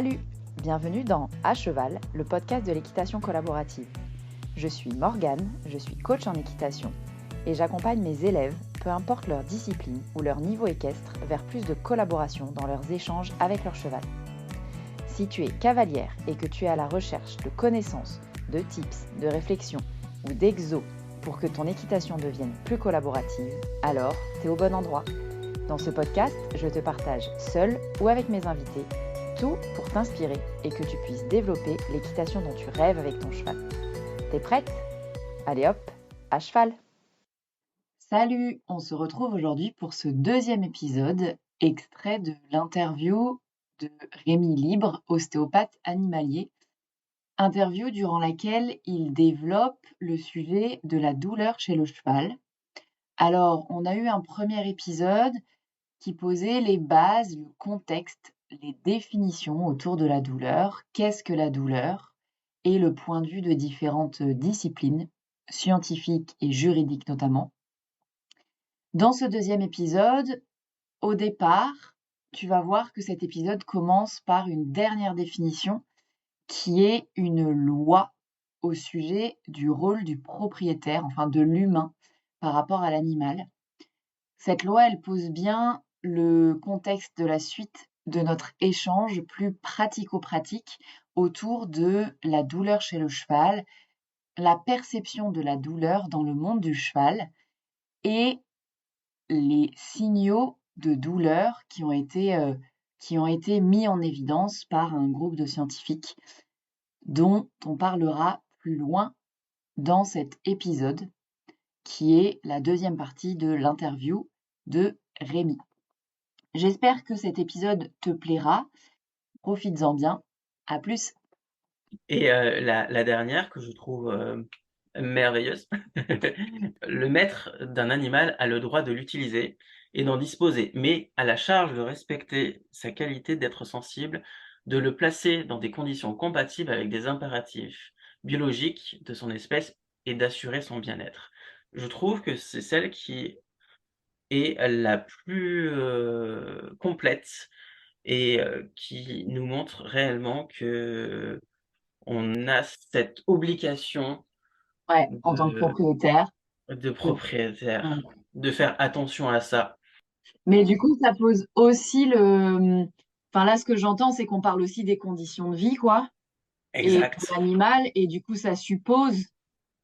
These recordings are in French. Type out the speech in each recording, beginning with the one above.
Salut! Bienvenue dans À Cheval, le podcast de l'équitation collaborative. Je suis Morgane, je suis coach en équitation et j'accompagne mes élèves, peu importe leur discipline ou leur niveau équestre, vers plus de collaboration dans leurs échanges avec leur cheval. Si tu es cavalière et que tu es à la recherche de connaissances, de tips, de réflexions ou d'exos pour que ton équitation devienne plus collaborative, alors tu es au bon endroit. Dans ce podcast, je te partage seule ou avec mes invités tout pour t'inspirer et que tu puisses développer l'équitation dont tu rêves avec ton cheval. T'es prête ? Allez hop, à cheval ! Salut, on se retrouve aujourd'hui pour ce deuxième épisode, extrait de l'interview de Rémi Libre, ostéopathe animalier. Interview durant laquelle il développe le sujet de la douleur chez le cheval. Alors, on a eu un premier épisode qui posait les bases, le contexte, les définitions autour de la douleur, qu'est-ce que la douleur, et le point de vue de différentes disciplines, scientifiques et juridiques notamment. Dans ce deuxième épisode, au départ, tu vas voir que cet épisode commence par une dernière définition qui est une loi au sujet du rôle du propriétaire, enfin de l'humain, par rapport à l'animal. Cette loi, elle pose bien le contexte de la suite de notre échange plus pratico-pratique autour de la douleur chez le cheval, la perception de la douleur dans le monde du cheval et les signaux de douleur qui ont été mis en évidence par un groupe de scientifiques dont on parlera plus loin dans cet épisode qui est la deuxième partie de l'interview de Rémi. J'espère que cet épisode te plaira. Profites-en bien. À plus. Et la dernière que je trouve merveilleuse, le maître d'un animal a le droit de l'utiliser et d'en disposer, mais à la charge de respecter sa qualité d'être sensible, de le placer dans des conditions compatibles avec des impératifs biologiques de son espèce et d'assurer son bien-être. Je trouve que c'est celle qui est la plus complète et qui nous montre réellement qu'on a cette obligation Ouais, en tant que de propriétaire. Ouais. propriétaire, de faire attention à ça. Mais du coup, ça pose aussi le. Enfin, là, ce que j'entends, c'est qu'on parle aussi des conditions de vie, quoi, et de Exact. l'animal. Et du coup, ça suppose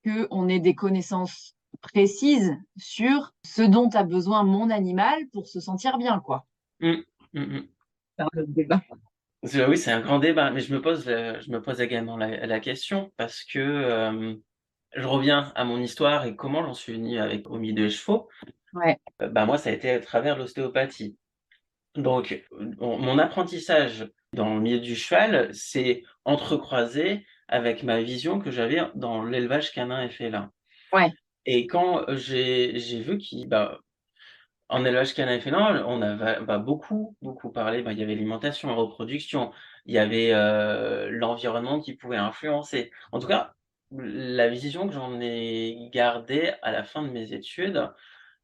qu'on ait des connaissances précises sur ce dont a besoin mon animal pour se sentir bien, quoi. Mmh. Mmh mh. C'est un autre débat. Oui, c'est un grand débat, mais je me pose également la question parce que, je reviens à mon histoire et comment j'en suis venu avec au milieu des chevaux. Ouais. Bah, moi, ça a été à travers l'ostéopathie. Donc, mon apprentissage dans le milieu du cheval s'est entrecroisé avec ma vision que j'avais dans l'élevage canin et félin. Ouais. Et quand j'ai vu en élevage canin et félin, on a beaucoup parlé, il y avait l'alimentation, la reproduction, il y avait, l'environnement qui pouvait influencer. En tout cas, la vision que j'en ai gardée à la fin de mes études,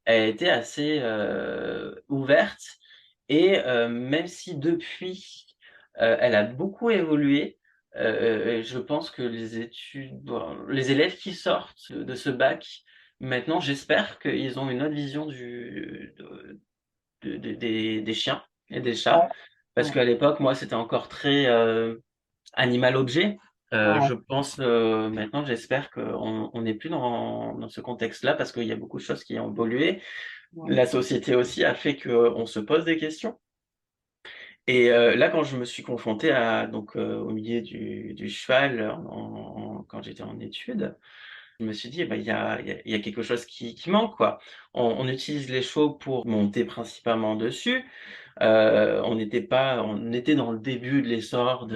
elle était assez, ouverte et même si depuis, elle a beaucoup évolué, je pense que les élèves qui sortent de ce bac, maintenant, j'espère qu'ils ont une autre vision des chiens et des chats. Ouais. Parce Ouais. qu'à l'époque, moi, c'était encore très, animal objet. Je Ouais. pense, maintenant, j'espère qu'on n'est plus dans ce contexte-là parce qu'il y a beaucoup de choses qui ont évolué. Ouais. La société aussi a fait qu'on se pose des questions et là, quand je me suis confronté au milieu du cheval quand j'étais en études, je me suis dit: «Eh il y a il y a quelque chose qui manque, quoi». On utilise les chevaux pour monter principalement dessus. On était dans le début de l'essor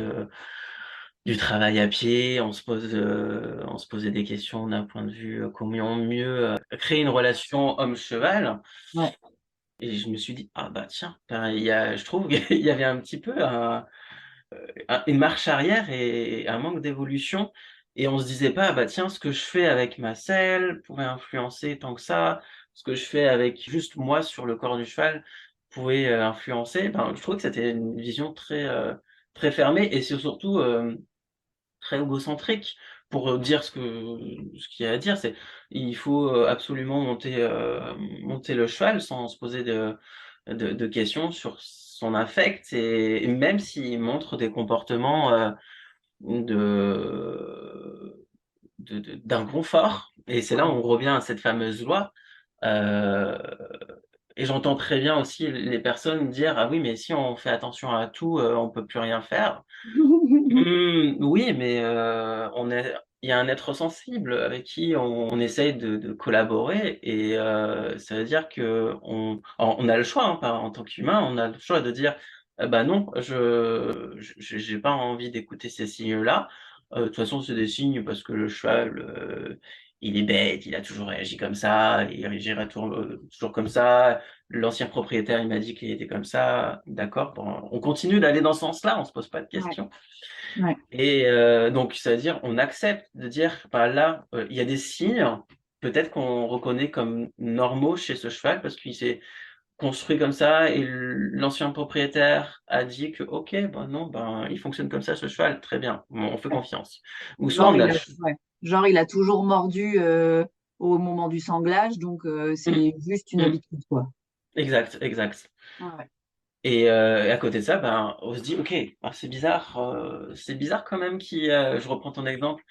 du travail à pied. On se posait des questions d'un point de vue, comment mieux, créer une relation homme-cheval. Ouais. Et je me suis dit: «Ah bah tiens, je trouve qu'il y avait un petit peu une marche arrière et un manque d'évolution» et on se disait pas: «Ah bah tiens, ce que je fais avec ma selle pourrait influencer tant que ça, ce que je fais avec juste moi sur le corps du cheval pourrait, influencer». Je trouvais que c'était une vision très fermé et c'est surtout très égocentrique pour dire ce qu'il y a à dire. Il faut absolument monter le cheval sans se poser de questions sur son affect et même s'il montre des comportements de, d'inconfort. Et c'est là où on revient à cette fameuse loi. Euh, et j'entends très bien aussi les personnes dire, ah oui, mais si on fait attention à tout, on peut plus rien faire. Oui, mais il y a un être sensible avec qui on essaye de collaborer et ça veut dire que on a le choix, hein, en tant qu'humain, on a le choix de dire, bah non, j'ai pas envie d'écouter ces signes-là. De toute façon, c'est des signes parce que le cheval, il est bête, il a toujours réagi comme ça, il réagira toujours comme ça. L'ancien propriétaire, il m'a dit qu'il était comme ça. D'accord, bon, on continue d'aller dans ce sens-là, on se pose pas de Ouais, questions. ouais. Et donc, ça veut dire, on accepte de dire, bah là, il y a des signes, peut-être qu'on reconnaît comme normaux chez ce cheval parce qu'il s'est construit comme ça et l'ancien propriétaire a dit que, ok, ben non, ben il fonctionne comme ça ce cheval, très bien, bon, on fait confiance. Ou soit Genre, on a il le a, ouais. Genre, il a toujours mordu au moment du sanglage, donc Hum, c'est juste une hum, habitude, quoi. exact, exact. Ouais. Et à côté de ça, ben, on se dit, ok, ah, c'est bizarre quand même je reprends ton exemple,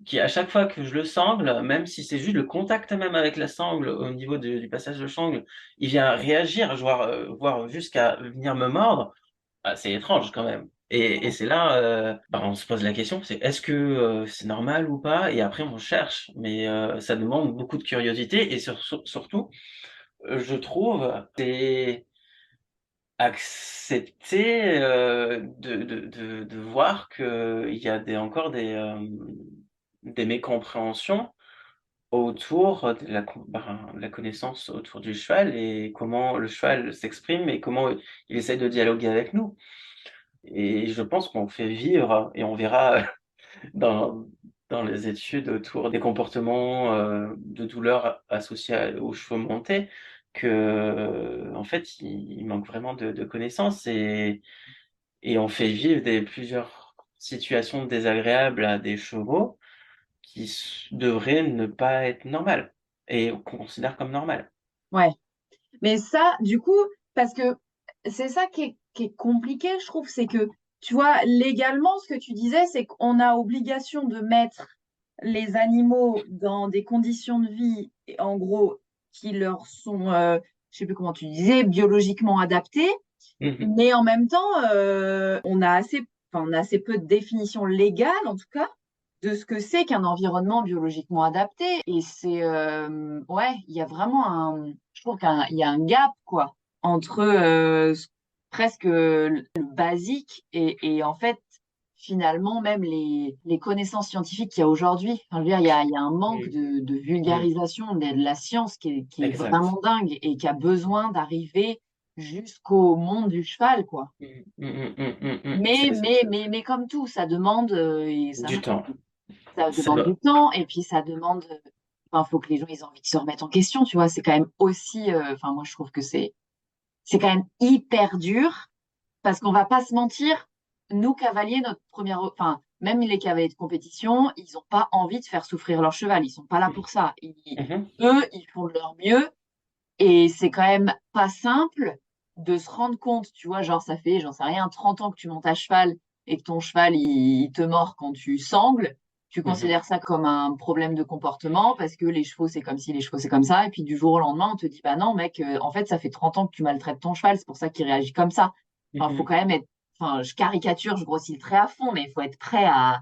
qui à chaque fois que je le sangle, même si c'est juste le contact même avec la sangle au niveau du passage de sangle, il vient réagir, voire jusqu'à venir me mordre, ah, c'est étrange quand même. Et c'est là, ben, on se pose la question, c'est est-ce que c'est normal ou pas? Et après on cherche, mais ça demande beaucoup de curiosité et surtout, je trouve, c'est accepter de voir qu'il y a encore des mécompréhensions autour de la connaissance autour du cheval et comment le cheval s'exprime et comment il essaie de dialoguer avec nous. Et je pense qu'on fait vivre, et on verra dans, dans les études autour des comportements de douleur associés aux chevaux montés, que en fait, il manque vraiment de connaissances et on fait vivre plusieurs situations désagréables à des chevaux qui devraient ne pas être normales et qu'on considère comme normales. Ouais. Mais ça, du coup, parce que c'est ça qui est compliqué, je trouve, c'est que, tu vois, légalement, ce que tu disais, c'est qu'on a obligation de mettre les animaux dans des conditions de vie, en gros, qui leur sont, je sais plus comment tu disais, biologiquement adaptées, Mhm. mais en même temps, on a assez peu de définitions légales, en tout cas, de ce que c'est qu'un environnement biologiquement adapté. Et c'est, ouais, il y a vraiment je trouve qu'il y a un gap, quoi, entre presque le basique et en fait, finalement, même les connaissances scientifiques qu'il y a aujourd'hui. Enfin, je veux dire, il y a un manque Mhm. de Mhm. vulgarisation de la science qui est Exact. vraiment dingue et qui a besoin d'arriver jusqu'au monde du cheval, quoi. Mhm. Mhm. Mhm. Mhm. Mhm. Mais comme tout, ça demande, Du temps. ça Ça demande du va. temps et puis ça demande, enfin, faut que les gens ils aient envie de se remettre en question, tu vois. C'est quand même aussi, enfin, moi je trouve que c'est quand même hyper dur parce qu'on va pas se mentir, nous cavaliers, notre première, enfin, même les cavaliers de compétition, ils ont pas envie de faire souffrir leur cheval, ils sont pas là pour ça. Mhm. Eux, ils font de leur mieux et c'est quand même pas simple de se rendre compte, tu vois, genre ça fait, j'en sais rien, 30 ans que tu montes à cheval et que ton cheval, il te mord quand tu sangles. Tu Mhm. considères ça comme un problème de comportement parce que les chevaux, c'est comme ci, les chevaux, c'est comme ça. Et puis du jour au lendemain, on te dit, bah non, mec, en fait, ça fait 30 ans que tu maltraites ton cheval, c'est pour ça qu'il réagit comme ça. Enfin, faut Mhm. quand même être, enfin, je caricature, je grossis le trait à fond, mais il faut être prêt à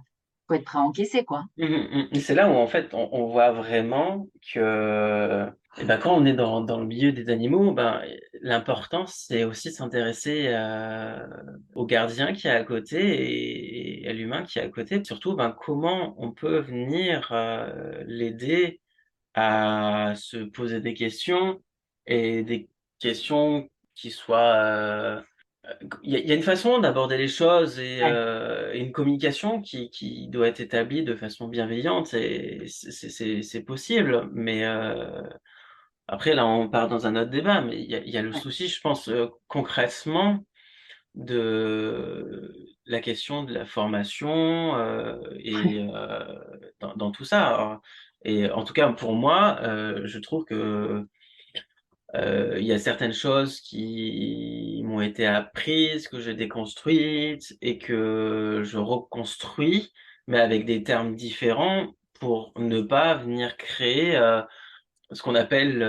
encaisser, quoi. Mhm. Mhm. Et c'est là où en fait on voit vraiment que eh ben, quand on est dans le milieu des animaux, ben, l'important c'est aussi de s'intéresser au gardien qui est à côté et à l'humain qui est à côté. Surtout, ben, comment on peut venir l'aider à se poser des questions et des questions qui soient il y a une façon d'aborder les choses Ouais, et une communication qui doit être établie de façon bienveillante et c'est possible. Mais après, là, on part dans un autre débat. Mais il y a le ouais, souci, je pense, concrètement, de la question de la formation dans tout ça. Alors, et en tout cas, pour moi, je trouve que il y a certaines choses qui m'ont été apprises, que j'ai déconstruites et que je reconstruis, mais avec des termes différents pour ne pas venir créer ce qu'on appelle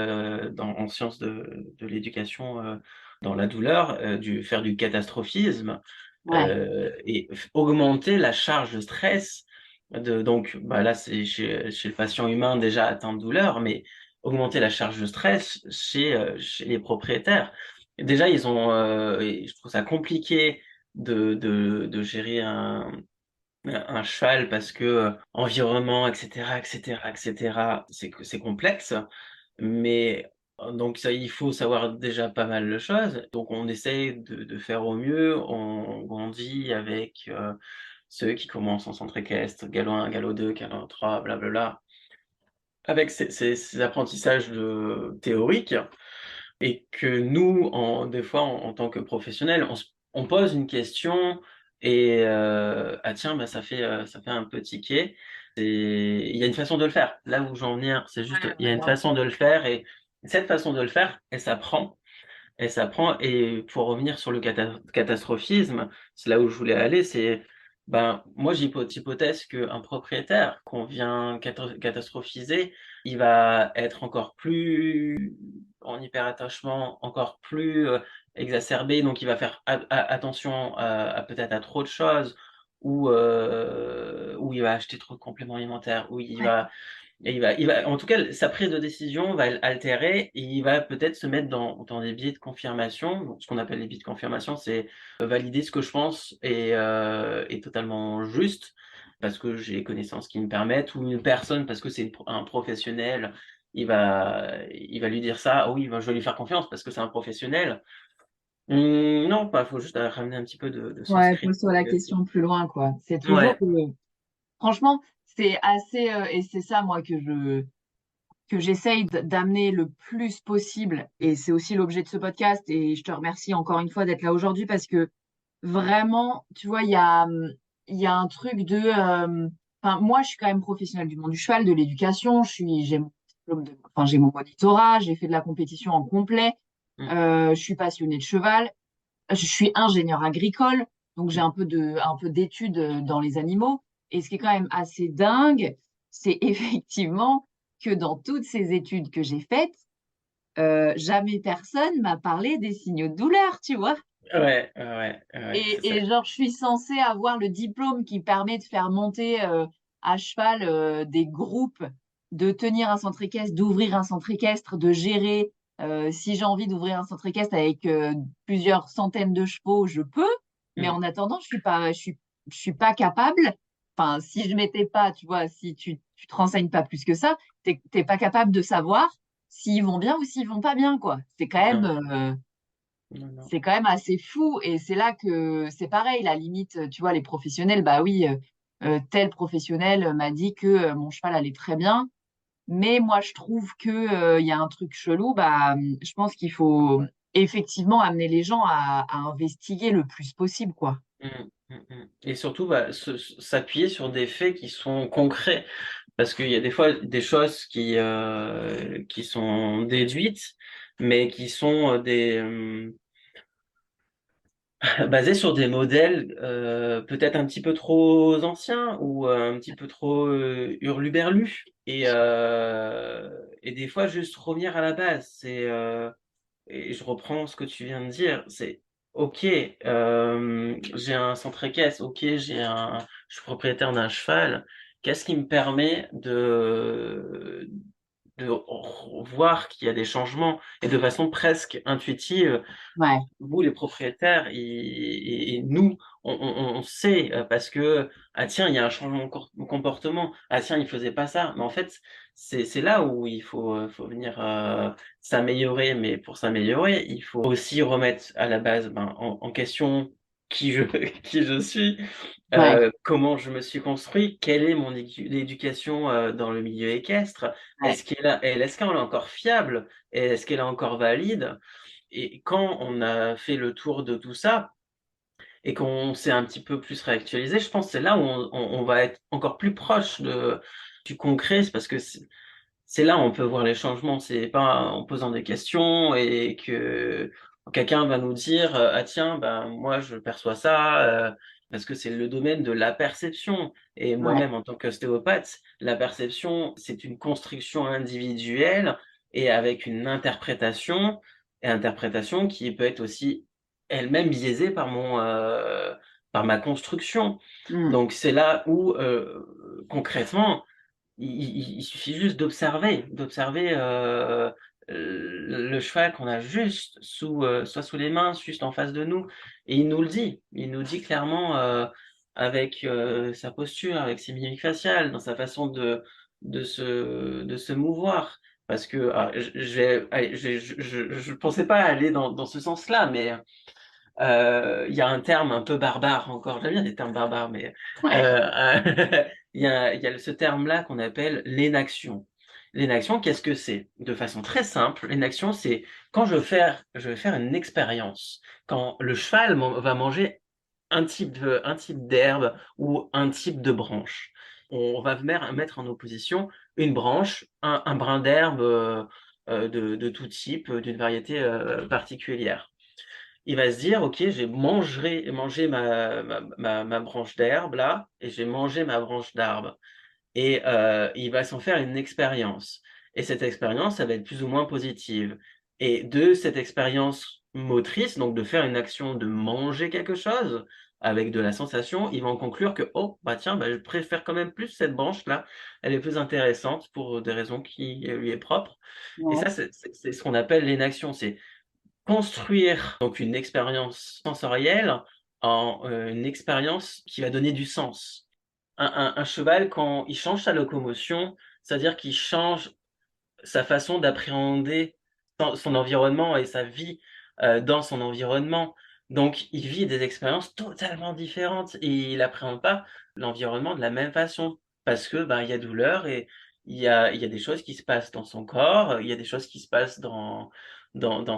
en sciences de l'éducation dans la douleur, faire du catastrophisme Ouais, et augmenter la charge de stress. Donc bah là, c'est chez le patient humain déjà atteint de douleur, mais augmenter la charge de stress chez les propriétaires. Déjà, et je trouve ça compliqué de gérer un cheval parce que environnement, etc., etc., etc., c'est complexe. Mais donc ça, il faut savoir déjà pas mal de choses. Donc on essaye de faire au mieux. On grandit avec ceux qui commencent en centre équestre, galop 1, galop 2, galop 3, blablabla, avec ces apprentissages théoriques. Et que nous, des fois, en tant que professionnels, on pose une question et ah tiens, bah, ça fait un peu tiquer. Il y a une façon de le faire. Là où j'en venir, c'est juste, il y a une bien façon sûr. de le faire et cette façon de le faire, elle s'apprend. Elle s'apprend et pour revenir sur le catastrophisme, c'est là où je voulais aller, c'est, ben, moi j'hypothèse qu'un propriétaire qu'on vient catastrophiser, il va être encore plus en hyperattachement, encore plus exacerbé, donc il va faire attention peut-être à trop de choses, ou il va acheter trop de compléments alimentaires, ou Ouais. en tout cas, sa prise de décision va altérer et il va peut-être se mettre dans des biais de confirmation. Donc, ce qu'on appelle les biais de confirmation, c'est valider ce que je pense est totalement juste parce que j'ai les connaissances qui me permettent, ou une personne parce que c'est un professionnel, il va lui dire ça. Ah oui, ben, je vais lui faire confiance parce que c'est un professionnel. Non, pas, faut juste ramener un petit peu de sens Ouais, critique. pose-toi la question plus loin, quoi. C'est toujours Ouais. franchement, c'est assez, et c'est ça, moi, que j'essaye d'amener le plus possible. Et c'est aussi l'objet de ce podcast. Et je te remercie encore une fois d'être là aujourd'hui parce que vraiment, tu vois, il y a un truc enfin, moi, je suis quand même professionnelle du monde du cheval, de l'éducation. J'ai mon diplôme enfin, j'ai mon monitorat, j'ai fait de la compétition en complet. Mm, Je suis passionnée de cheval. Je suis ingénieur agricole, donc j'ai mm, un peu d'études dans les animaux. Et ce qui est quand même assez dingue, c'est effectivement que dans toutes ces études que j'ai faites, jamais personne m'a parlé des signaux de douleur, tu vois. ouais, ouais, ouais, ouais, c'est ça. Et genre, je suis censée avoir le diplôme qui permet de faire monter à cheval des groupes, de tenir un centre équestre, d'ouvrir un centre équestre, de gérer. Si j'ai envie d'ouvrir un centre équestre avec plusieurs centaines de chevaux, je peux. Mais Mm, en attendant, je suis pas capable. Enfin, si je m'étais pas, tu vois, si tu te renseignes pas plus que ça, t'es pas capable de savoir s'ils vont bien ou s'ils vont pas bien, quoi. non, non, non. C'est quand même assez fou et c'est là que c'est pareil, la limite, tu vois, les professionnels, bah oui, tel professionnel m'a dit que mon cheval allait très bien, mais moi je trouve que il y a un truc chelou, bah je pense qu'il faut effectivement amener les gens à investiguer le plus possible, quoi. Mmh, mmh, mmh. Et surtout, bah, s'appuyer sur des faits qui sont concrets. Parce qu'il y a des fois des choses qui sont déduites, mais qui sont basées sur des modèles peut-être un petit peu trop anciens ou un petit peu trop hurluberlus. Et des fois, juste revenir à la base, et je reprends ce que tu viens de dire, c'est OK, j'ai un centre équestre, OK, je suis propriétaire d'un cheval. Qu'est-ce qui me permet de voir qu'il y a des changements et de façon presque intuitive, Ouais, vous les propriétaires et nous, on sait parce que ah tiens, il y a un changement de comportement. Ah tiens, il faisait pas ça. Mais en fait, c'est là où il faut venir s'améliorer. Mais pour s'améliorer, il faut aussi remettre à la base en question qui je qui je suis, ouais, comment je me suis construit, quelle est mon éducation dans le milieu équestre. ouais, Est-ce qu'elle est encore fiable? Et est-ce qu'elle est encore valide? Et quand on a fait le tour de tout ça, et qu'on s'est un petit peu plus réactualisé, je pense que c'est là où on va être encore plus proche du concret, c'est parce que c'est là où on peut voir les changements, c'est pas en posant des questions et que quelqu'un va nous dire ah tiens ben moi je perçois ça parce que c'est le domaine de la perception et Ouais. moi-même en tant qu'ostéopathe, la perception c'est une construction individuelle et avec une interprétation et interprétation qui peut être aussi elle-même biaisée par ma construction. Mm. Donc c'est là où concrètement il suffit juste d'observer le cheval qu'on a juste soit sous les mains, juste en face de nous, et il nous le dit. Il nous dit clairement avec sa posture, avec ses mimiques faciales, dans sa façon de se mouvoir. Parce que je pensais pas aller dans ce sens-là, mais il y a un terme un peu barbare encore. J'aime bien les termes barbares, mais Ouais. euh, il y a ce terme-là qu'on appelle l'énaction. L'énaction, qu'est-ce que c'est? De façon très simple, l'énaction, c'est quand je vais faire une expérience, quand le cheval va manger un type d'herbe ou un type de branche. On va mettre en opposition une branche, un brin d'herbe de tout type, d'une variété particulière. Il va se dire, OK, j'ai mangé ma branche d'herbe là, et j'ai mangé ma branche d'arbre. Et il va s'en faire une expérience. Et cette expérience, ça va être plus ou moins positive. Et de cette expérience motrice, donc de faire une action de manger quelque chose avec de la sensation, il va en conclure que, oh, bah tiens, bah, je préfère quand même plus cette branche-là. Elle est plus intéressante pour des raisons qui lui est propre. Et Ouais. ça, c'est ce qu'on appelle l'énaction. C'est construire donc une expérience sensorielle en une expérience qui va donner du sens. Un cheval, quand il change sa locomotion, c'est-à-dire qu'il change sa façon d'appréhender son environnement et sa vie dans son environnement. Donc, il vit des expériences totalement différentes et il n'appréhende pas l'environnement de la même façon parce que il y a douleur et il y a des choses qui se passent dans son corps, il y a des choses qui se passent dans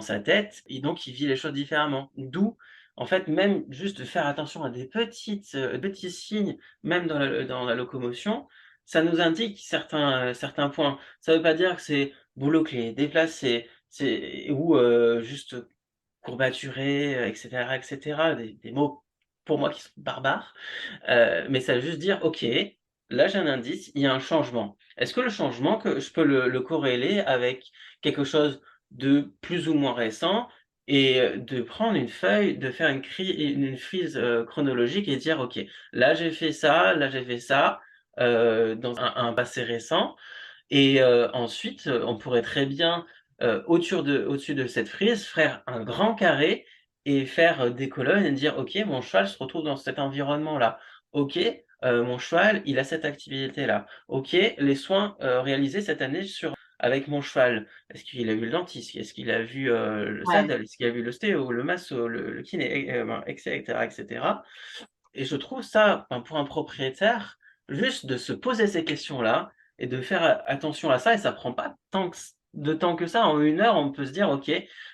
sa tête et donc il vit les choses différemment. D'où, en fait, même juste de faire attention à des petits signes, même dans la locomotion, ça nous indique certains points. Ça veut pas dire que c'est boulot-clé, déplacé, ou juste courbaturé, et cetera, des mots pour moi qui sont barbares. Mais ça veut juste dire: «OK, là j'ai un indice, il y a un changement». Est-ce que le changement que je peux le corréler avec quelque chose de plus ou moins récent et de prendre une feuille, de faire une frise, chronologique et dire: «OK, là j'ai fait ça, dans un passé récent» et ensuite, on pourrait très bien, au-dessus de cette frise, faire un grand carré et faire, des colonnes et dire: «OK, mon cheval se retrouve dans cet environnement-là. OK, mon cheval, il a cette activité-là. OK, les soins, réalisés cette année avec mon cheval. Est-ce qu'il a vu le dentiste? Est-ce qu'il a vu, le Ouais. saddle? Est-ce qu'il a vu l'ostéo, le masso, le kiné?» et cetera et cetera. Et je trouve ça, pour un propriétaire, juste de se poser ces questions-là et de faire attention à ça, et ça prend pas de temps que ça. En 1 heure, on peut se dire, OK,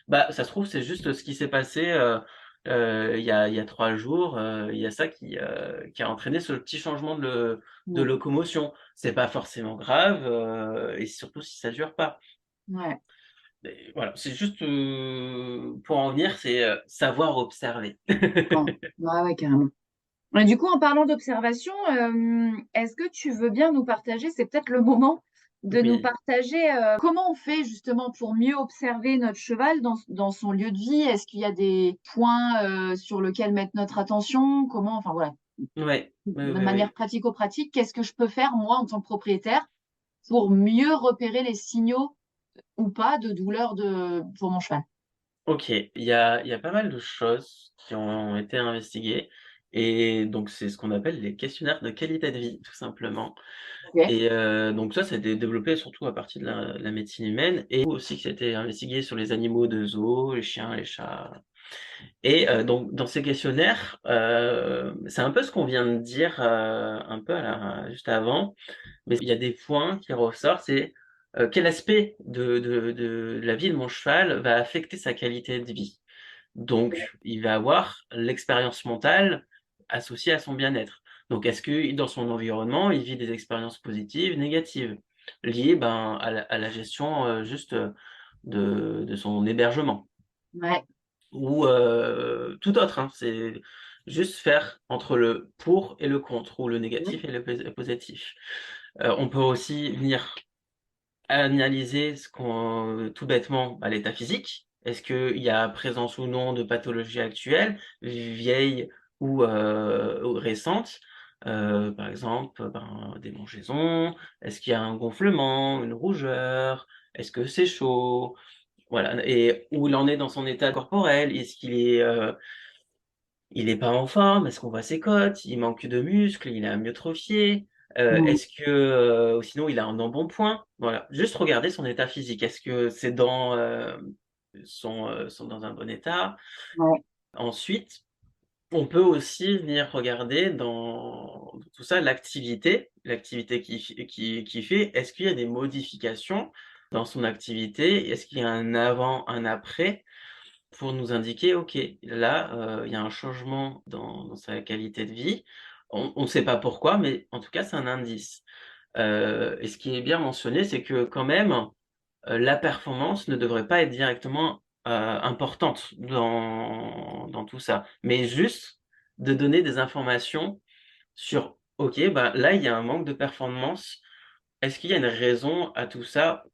bah, ça se trouve, c'est juste ce qui s'est passé il y a 3 jours. Il y a ça qui a entraîné ce petit changement de Mm. locomotion. C'est pas forcément grave, et surtout si ça dure pas. Ouais. Mais voilà, c'est juste pour en venir, c'est savoir observer. Bon. Ouais, ouais, carrément. Et du coup, en parlant d'observation, est-ce que tu veux bien nous partager, c'est peut-être le moment de nous Oui. partager comment on fait justement pour mieux observer notre cheval dans son lieu de vie? Est-ce qu'il y a des points sur lesquels mettre notre attention? Comment, enfin voilà, Ouais, oui, de oui, manière oui. pratico-pratique, qu'est-ce que je peux faire moi en tant que propriétaire pour mieux repérer les signaux ou pas de douleur pour mon cheval? OK, il y a pas mal de choses qui ont été investiguées et donc c'est ce qu'on appelle les questionnaires de qualité de vie, tout simplement OK. et donc ça a été développé surtout à partir de la médecine humaine et aussi que ça a été investigué sur les animaux de zoo, les chiens, les chats et donc dans ces questionnaires, c'est un peu ce qu'on vient de dire, un peu juste avant, mais il y a des points qui ressortent, c'est, quel aspect de la vie de mon cheval va affecter sa qualité de vie? Donc, il va avoir l'expérience mentale associée à son bien-être. Donc, est-ce que dans son environnement, il vit des expériences positives, négatives, liées à la gestion juste de son hébergement Ouais. ou tout autre, hein. C'est juste faire entre le pour et le contre, ou le négatif et le positif. On peut aussi venir analyser tout bêtement, l'état physique. Est-ce qu'il y a présence ou non de pathologies actuelles, vieilles ou récentes? Par exemple, des démangeaisons. Est-ce qu'il y a un gonflement, une rougeur? Est-ce que c'est chaud? Voilà, et où il en est dans son état corporel. Est-ce qu'il est, il est pas en forme? Est-ce qu'on voit ses côtes? Il manque de muscles? Il est amyotrophié? Mm. Est-ce que, ou sinon il a un embonpoint? Voilà, juste regarder son état physique. Est-ce que ses dents, sont dans un bon état? Ouais. Ensuite, on peut aussi venir regarder dans tout ça l'activité qu'il fait. Est-ce qu'il y a des modifications dans son activité? Est-ce qu'il y a un avant, un après? Pour nous indiquer: «OK, là, il y a un changement dans sa qualité de vie». On ne sait pas pourquoi, mais en tout cas, c'est un indice. Et ce qui est bien mentionné, c'est que quand même, la performance ne devrait pas être directement, importante dans tout ça. Mais juste de donner des informations sur: «OK, là, il y a un manque de performance. Est-ce qu'il y a une raison à tout ça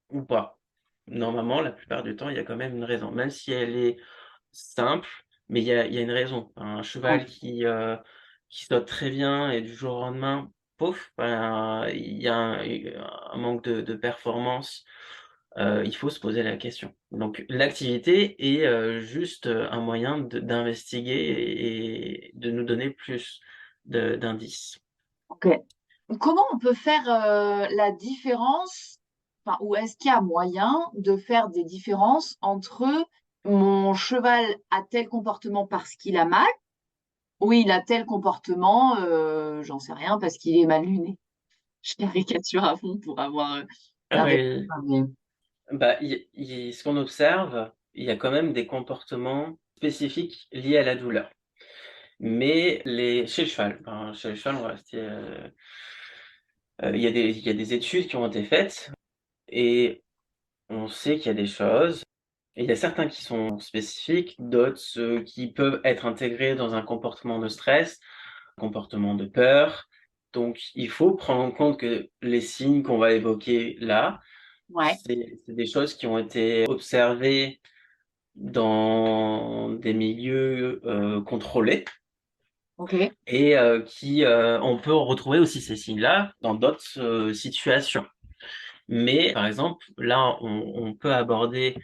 ou pas?» Normalement, la plupart du temps, il y a quand même une raison, même si elle est simple, mais il y a une raison. Un Ouais. cheval qui saute très bien et du jour au lendemain, pouf, il y a un manque de performance, il faut se poser la question. Donc l'activité est, juste, un moyen d'investiguer et de nous donner plus d'indices. Ok. Comment on peut faire la différence, enfin, ou est-ce qu'il y a moyen de faire des différences entre mon cheval a tel comportement parce qu'il a mal, ou il a tel comportement, j'en sais rien, parce qu'il est mal luné. Je caricature à fond pour avoir la réponse. Oui. Mais- Ce qu'on observe, il y a quand même des comportements spécifiques liés à la douleur. Mais chez le cheval, chez le cheval, on va rester, il y a des études qui ont été faites et on sait qu'il y a des choses et il y a certains qui sont spécifiques, d'autres, qui peuvent être intégrés dans un comportement de stress, un comportement de peur. Donc il faut prendre en compte que les signes qu'on va évoquer là, Ouais, c'est des choses qui ont été observées dans des milieux, contrôlés. ok, Et on peut retrouver aussi ces signes-là dans d'autres, situations. Mais par exemple, là, on peut aborder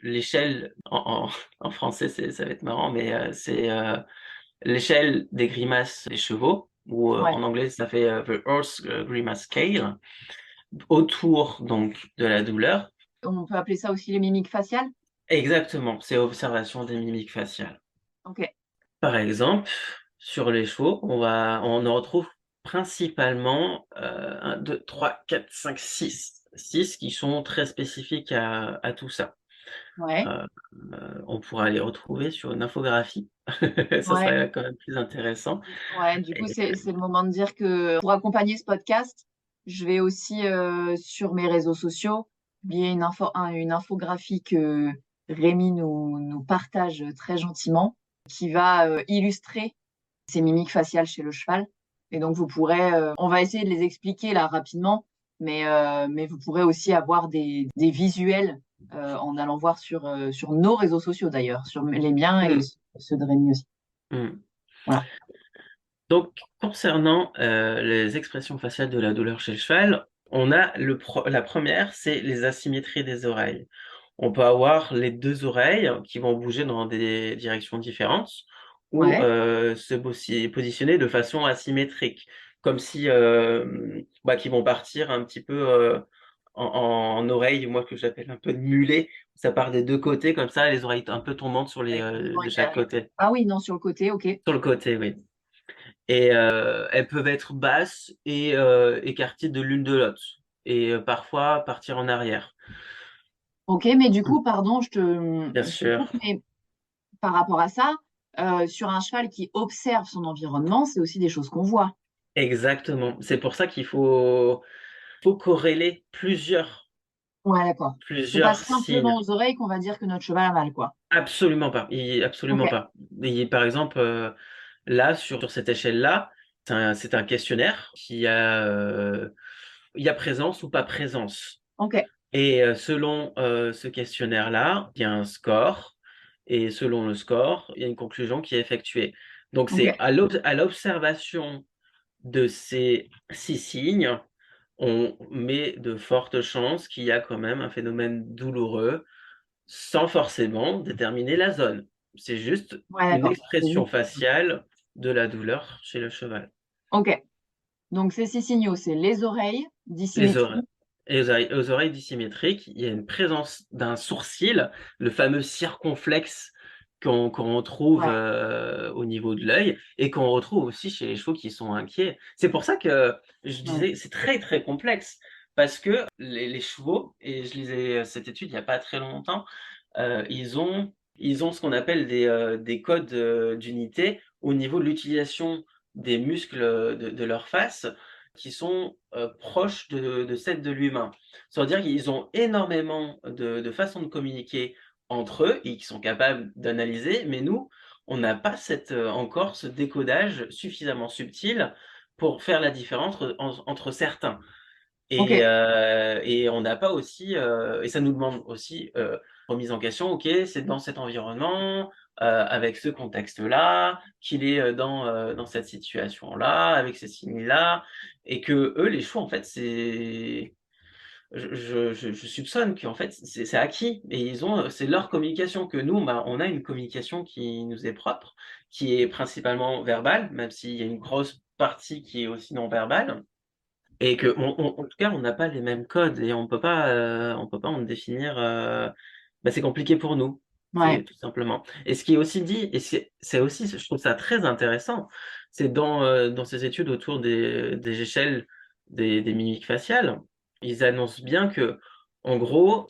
l'échelle en français, ça va être marrant, mais c'est, l'échelle des grimaces des chevaux ou, ouais. en anglais, ça fait, the horse grimace scale, autour donc de la douleur. On peut appeler ça aussi les mimiques faciales. Exactement, c'est observation des mimiques faciales. Ok, Par exemple, sur les chevaux, on en retrouve principalement, 1, 2, 3, 4, 5, 6. 6 qui sont très spécifiques à tout ça. ouais, Heu on pourra les retrouver sur une infographie. Ça ouais. serait quand même plus intéressant. Ouais, du coup, Et c'est le moment de dire que pour accompagner ce podcast, je vais aussi sur mes réseaux sociaux publier une infographie que Rémi nous partage très gentiment, qui va illustrer ces mimiques faciales chez le cheval. Et donc, vous pourrez, on va essayer de les expliquer là rapidement, mais vous pourrez aussi avoir des visuels en allant voir sur nos réseaux sociaux d'ailleurs, sur les miens et mmh, ceux de Rémi aussi. mmh. Voilà. Donc concernant, les expressions faciales de la douleur chez le cheval, on a la première, c'est les asymétries des oreilles. On peut avoir les 2 oreilles qui vont bouger dans des directions différentes ou, Ouais. positionner de façon asymétrique. Comme si, qui vont partir un petit peu, en oreilles, moi que j'appelle un peu de mulet. Ça part des 2 côtés comme ça, les oreilles un peu tombantes Avec le vent de qui chaque arrive. côté. Ah oui, non, sur le côté, ok. Sur le côté, oui. Et elles peuvent être basses et écartées de l'une de l'autre et parfois partir en arrière. Ok, mais du Mmh. coup, pardon, Bien je te sûr. coupe, mais par rapport à ça, sur un cheval qui observe son environnement, c'est aussi des choses qu'on voit. Exactement. C'est pour ça qu'il faut corréler Ouais, d'accord. C'est pas plusieurs simplement signes. aux oreilles qu'on va dire que notre cheval a mal, quoi. Absolument pas. Ok, Absolument pas. Par exemple, là, sur cette échelle-là, c'est un questionnaire il y a présence ou pas présence. ok, Et selon ce questionnaire-là, il y a un score. Et selon le score, il y a une conclusion qui est effectuée. Donc, ok. c'est à l'observation de ces 6 signes, on met de fortes chances qu'il y a quand même un phénomène douloureux sans forcément déterminer la zone. C'est juste Ouais, une d'accord. C'est expression juste- faciale de la douleur chez le cheval. Ok. Donc, ces 6 signaux, c'est les oreilles, Les oreilles, dissymétrie. aux oreilles dissymétriques, il y a une présence d'un sourcil, le fameux circonflexe qu'on retrouve Ouais, au niveau de l'œil et qu'on retrouve aussi chez les chevaux qui sont inquiets. C'est pour ça que je ouais. disais, c'est très très complexe parce que les chevaux, et je lisais cette étude il n'y a pas très longtemps, ils ont ce qu'on appelle des codes d'unité au niveau de l'utilisation des muscles de leur face qui sont proches de celles de l'humain. Ça veut dire qu'ils ont énormément de façons de communiquer entre eux et qui sont capables d'analyser, mais nous, on n'a pas encore ce décodage suffisamment subtil pour faire la différence entre certains. Ok, Et on n'a pas aussi, et ça nous demande aussi remise en question, ok, c'est dans cet environnement, avec ce contexte-là, qu'il est dans cette situation-là, avec ces signes-là, et que eux, les choix, en fait, je soupçonne qu'en fait, c'est acquis, et c'est leur communication que nous, bah, on a une communication qui nous est propre, qui est principalement verbale, même s'il y a une grosse partie qui est aussi non verbale. Et que en tout cas, on n'a pas les mêmes codes et on peut pas en définir. Bah, c'est compliqué pour nous, c'est ouais, tout simplement. Et ce qui est aussi dit, et c'est aussi, je trouve ça très intéressant, c'est dans ces études autour des échelles des mimiques faciales, ils annoncent bien que, en gros,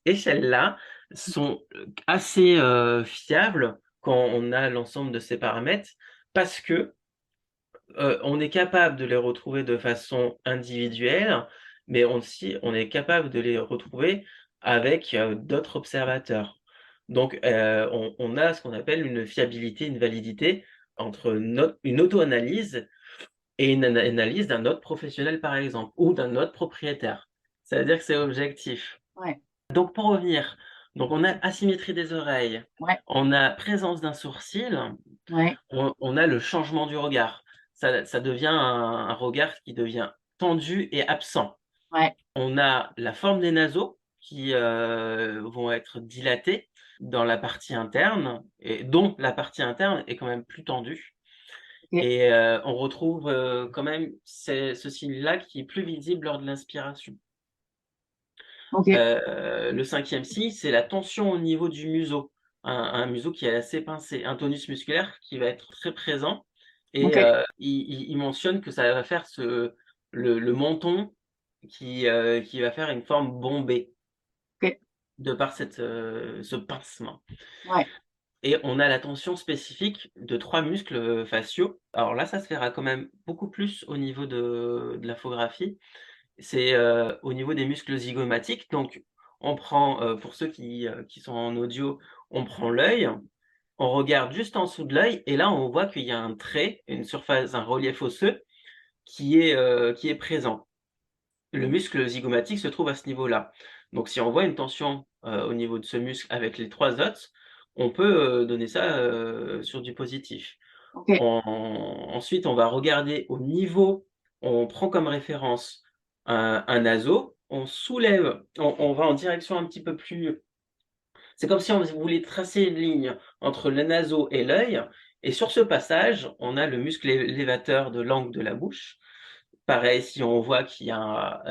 échelles-là sont assez fiables quand on a l'ensemble de ces paramètres, parce que on est capable de les retrouver de façon individuelle, mais aussi on est capable de les retrouver avec d'autres observateurs. Donc, on a ce qu'on appelle une fiabilité, une validité entre une auto-analyse et une analyse d'un autre professionnel, par exemple, ou d'un autre propriétaire. Ça veut dire que c'est objectif. ouais, Donc, pour revenir, donc on a asymétrie des oreilles, ouais, on a présence d'un sourcil, ouais, on a le changement du regard. Ça devient un regard qui devient tendu et absent. ouais. On a la forme des naseaux qui vont être dilatés dans la partie interne, et dont la partie interne est quand même plus tendue. Ok, Et on retrouve quand même ce signe-là qui est plus visible lors de l'inspiration. ok, Le cinquième signe, c'est la tension au niveau du museau. Un museau qui est assez pincé, un tonus musculaire qui va être très présent. Et ok, il mentionne que ça va faire le menton qui va faire une forme bombée ok, de par ce pincement. ouais, Et on a la tension spécifique de 3 muscles faciaux. Alors là, ça se verra quand même beaucoup plus au niveau de l'infographie. C'est au niveau des muscles zygomatiques. Donc, on prend, pour ceux qui sont en audio, on prend l'œil, on regarde juste en dessous de l'œil, et là, on voit qu'il y a un trait, une surface, un relief osseux qui est présent. Le muscle zygomatique se trouve à ce niveau-là. Donc, si on voit une tension au niveau de ce muscle avec les 3 autres, on peut donner ça sur du positif. ok, Ensuite, on va regarder au niveau, on prend comme référence un naseau, on soulève, on va en direction un petit peu plus. C'est comme si on voulait tracer une ligne entre le naseau et l'œil, et sur ce passage, on a le muscle élévateur de l'angle de la bouche. Pareil, si on voit qu'il y a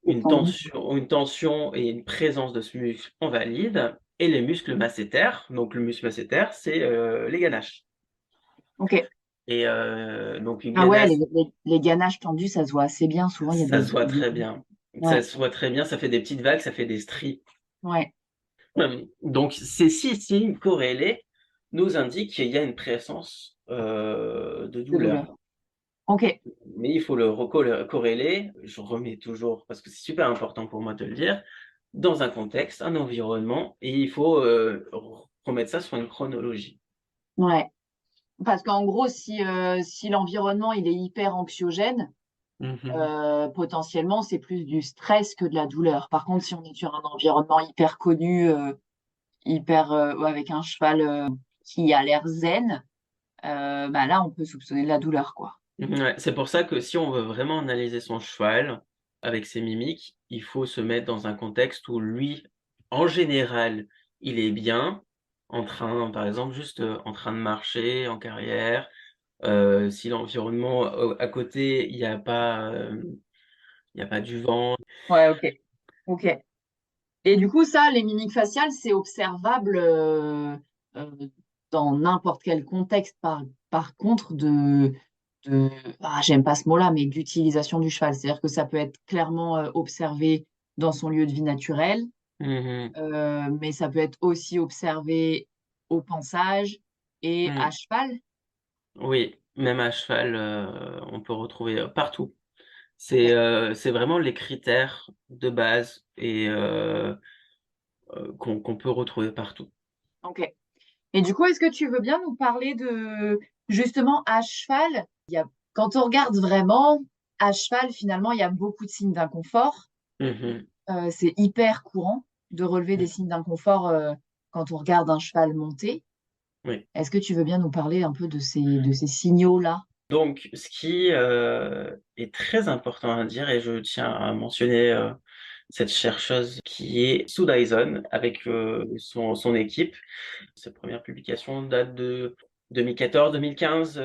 c'est tendu. une tension et une présence de ce muscle, on valide. Et les muscles masséters, donc le muscle masséter, c'est les ganaches. Ok. Et donc une Ah ouais, ganache, les ganaches tendues, ça se voit assez bien. Souvent, il y a ça des. se voit très bien. Ça Ouais, se voit très bien, ça fait des petites vagues, ça fait des stries. ouais, Donc, ces 6 signes corrélés nous indiquent qu'il y a une présence de De douleur. douleur. Ok. Mais il faut le corréler, je remets toujours, parce que c'est super important pour moi de le dire, dans un contexte, un environnement, et il faut remettre ça sur une chronologie. Ouais. Parce qu'en gros, si l'environnement il est hyper anxiogène, Mhm. potentiellement c'est plus du stress que de la douleur. Par contre, si on est sur un environnement hyper connu, avec un cheval qui a l'air zen, bah là on peut soupçonner de la douleur, quoi. Ouais, c'est pour ça que si on veut vraiment analyser son cheval avec ses mimiques, il faut se mettre dans un contexte où lui, en général, il est bien, en train, par exemple, juste en train de marcher en carrière. Si l'environnement à côté, il y a pas du vent. Ouais, ok. Ok. Et du coup, ça, les mimiques faciales, c'est observable euh, dans n'importe quel contexte, par contre, j'aime pas ce mot-là, mais d'utilisation du cheval. C'est-à-dire que ça peut être clairement observé dans son lieu de vie naturel, Mhm. mais ça peut être aussi observé au pansage et à Mm. cheval. Oui, même à cheval, on peut retrouver partout. Ok. C'est vraiment les critères de base et qu'on peut retrouver partout. Ok. Et du coup, est-ce que tu veux bien nous parler de, justement, à cheval? Quand on regarde vraiment, à cheval, finalement, il y a beaucoup de signes d'inconfort. Mhm. C'est hyper courant de relever des signes d'inconfort quand on regarde un cheval monter. Oui. Est-ce que tu veux bien nous parler un peu de ces signaux-là? Donc, ce qui est très important à dire, et je tiens à mentionner cette chercheuse qui est Sue Dyson avec son équipe. Ses premières publications datent de 2014-2015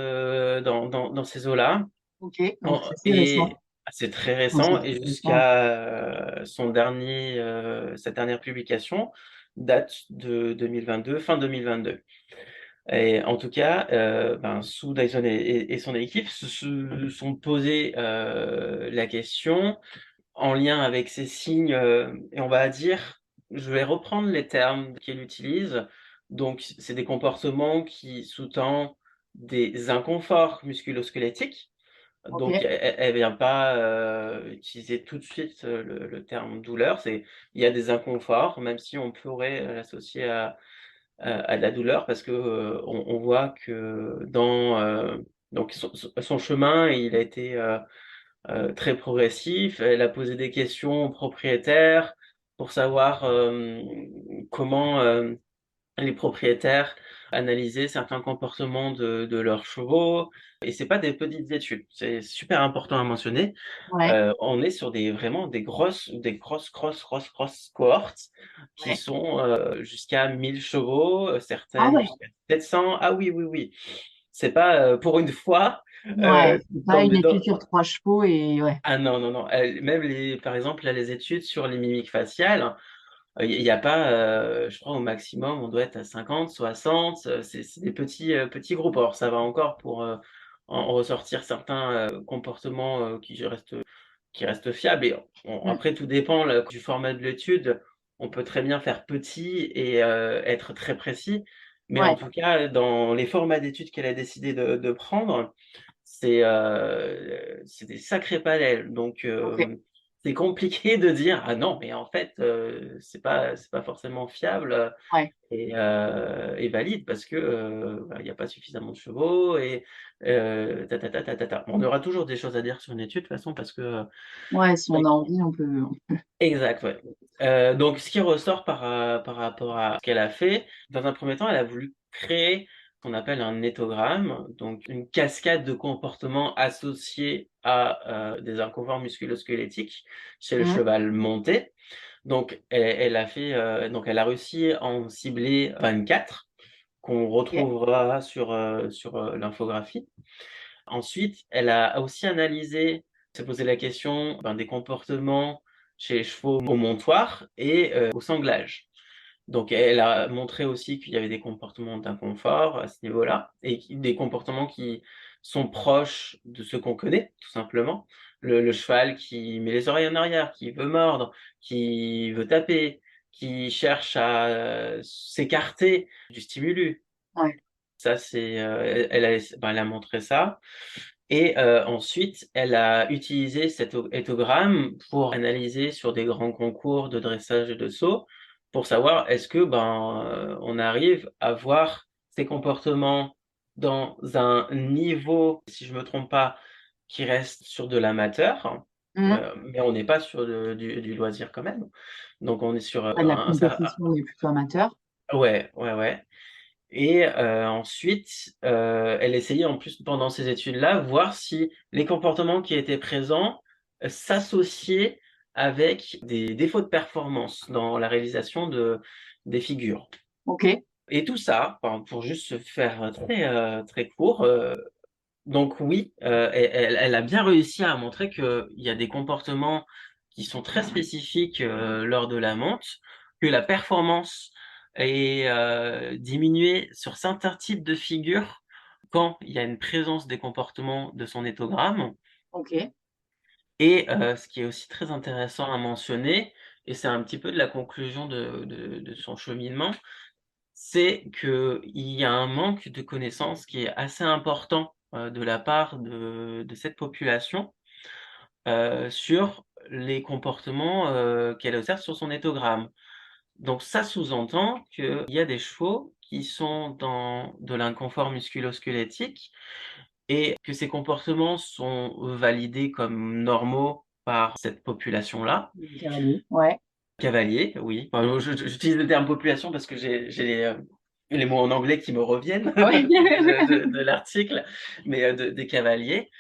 dans ces eaux-là. Ok, donc c'est assez Et récent. c'est très Enfin, c'est récent et assez récent. jusqu'à cette dernière publication date de 2022, fin 2022. Et en tout cas, Sue Dyson et son équipe se sont posé la question en lien avec ces signes, et on va dire, je vais reprendre les termes qu'elle utilise. Donc, c'est des comportements qui sous-tendent des inconforts musculo-squelettiques. Ok, Donc, elle vient pas utiliser tout de suite le terme douleur. Il y a des inconforts, même si on pourrait l'associer à de la douleur, parce que on voit que donc son chemin, il a été très progressif. Elle a posé des questions aux propriétaires pour savoir comment les propriétaires analysaient certains comportements de leurs chevaux. Et c'est pas des petites études, c'est super important à mentionner. ouais, On est sur vraiment grosses cohortes qui ouais. sont jusqu'à 1000 chevaux, Ah certaines ouais, jusqu'à 700. Ah oui, oui, oui. C'est pas pour une fois ouais. Pas une tomber étude dans. sur 3 chevaux et ouais. Ah non, non, non. Même par exemple, là, les études sur les mimiques faciales, il y a pas, je crois au maximum, on doit être à 50, 60. C'est des petits groupes. Alors ça va encore pour en ressortir certains comportements qui restent fiables. Et Mm. après, tout dépend là, du format de l'étude. On peut très bien faire petit et être très précis. Mais en Ouais, tout cas, dans les formats d'études qu'elle a décidé de prendre, c'est des sacrés panels. Donc, ok. c'est compliqué de dire: «Ah non, mais en fait, c'est pas forcément fiable, Ouais, et valide parce que, il y a pas suffisamment de chevaux et ta ta ta ta ta ta». On aura toujours des choses à dire sur une étude de toute façon parce que, ouais, si on ouais, a envie, on peut. exact, ouais. Donc ce qui ressort par rapport à ce qu'elle a fait, dans un premier temps, elle a voulu créer ce qu'on appelle un éthogramme, donc une cascade de comportements associés à des inconforts musculo-squelettiques chez le Mm. cheval monté. Donc elle a réussi à en cibler 24 qu'on Ok, retrouvera sur l'infographie. Ensuite, elle a aussi analysé, s'est posé la question, des comportements chez les chevaux au montoir et au sanglage. Donc elle a montré aussi qu'il y avait des comportements d'inconfort à ce niveau-là et des comportements qui sont proches de ceux qu'on connaît, tout simplement. Le cheval qui met les oreilles en arrière, qui veut mordre, qui veut taper, qui cherche à s'écarter du stimulus. Ouais. Ça, c'est, elle a montré ça et ensuite, elle a utilisé cet étogramme pour analyser sur des grands concours de dressage et de saut, pour savoir est-ce que, on arrive à voir ces comportements dans un niveau, si je me trompe pas, qui reste sur de l'amateur, Mhm. mais on n'est pas sur du loisir quand même. Donc on est sur, Pas de la compétition, mais plutôt amateur. ouais, ouais, ouais. Et ensuite, elle essayait en plus pendant ces études-là, voir si les comportements qui étaient présents, s'associaient avec des défauts de performance dans la réalisation des figures. Ok. Et tout ça, enfin, pour juste se faire très court, donc oui, elle a bien réussi à montrer qu'il y a des comportements qui sont très spécifiques, lors de la monte, que la performance est, diminuée sur certains types de figures quand il y a une présence des comportements de son étogramme Ok. et ce qui est aussi très intéressant à mentionner et c'est un petit peu de la conclusion de son cheminement, c'est qu'il y a un manque de connaissances qui est assez important, de la part de cette population, sur les comportements, qu'elle observe sur son étogramme. Donc ça sous-entend qu'il y a des chevaux qui sont dans de l'inconfort musculo-squelettique et que ces comportements sont validés comme normaux par cette population-là. Cavalier. Ouais. Cavalier, oui. Enfin, j'utilise le terme population parce que j'ai les mots en anglais qui me reviennent Ouais. de l'article, mais des cavaliers.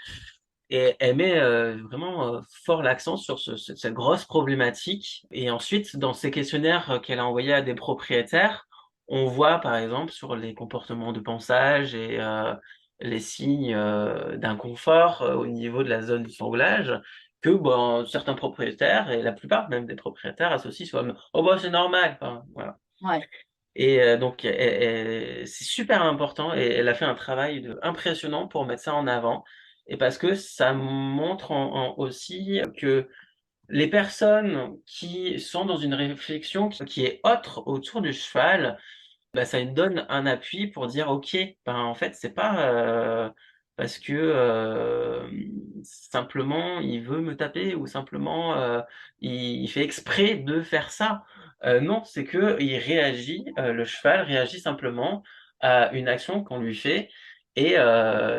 Et elle met vraiment fort l'accent sur cette grosse problématique. Et ensuite, dans ces questionnaires qu'elle a envoyés à des propriétaires, on voit par exemple sur les comportements de pansage et les signes d'inconfort au niveau de la zone du sanglage, que certains propriétaires, et la plupart même des propriétaires, associent soit «Oh c'est normal», enfin, voilà. Ouais. Et donc c'est super important et elle a fait un travail impressionnant pour mettre ça en avant et parce que ça montre aussi que les personnes qui sont dans une réflexion qui est autre autour du cheval, ça lui donne un appui pour dire: «OK, en fait, c'est pas, parce que, simplement il veut me taper ou simplement, il fait exprès de faire ça». Non, c'est qu'il réagit, le cheval réagit simplement à une action qu'on lui fait et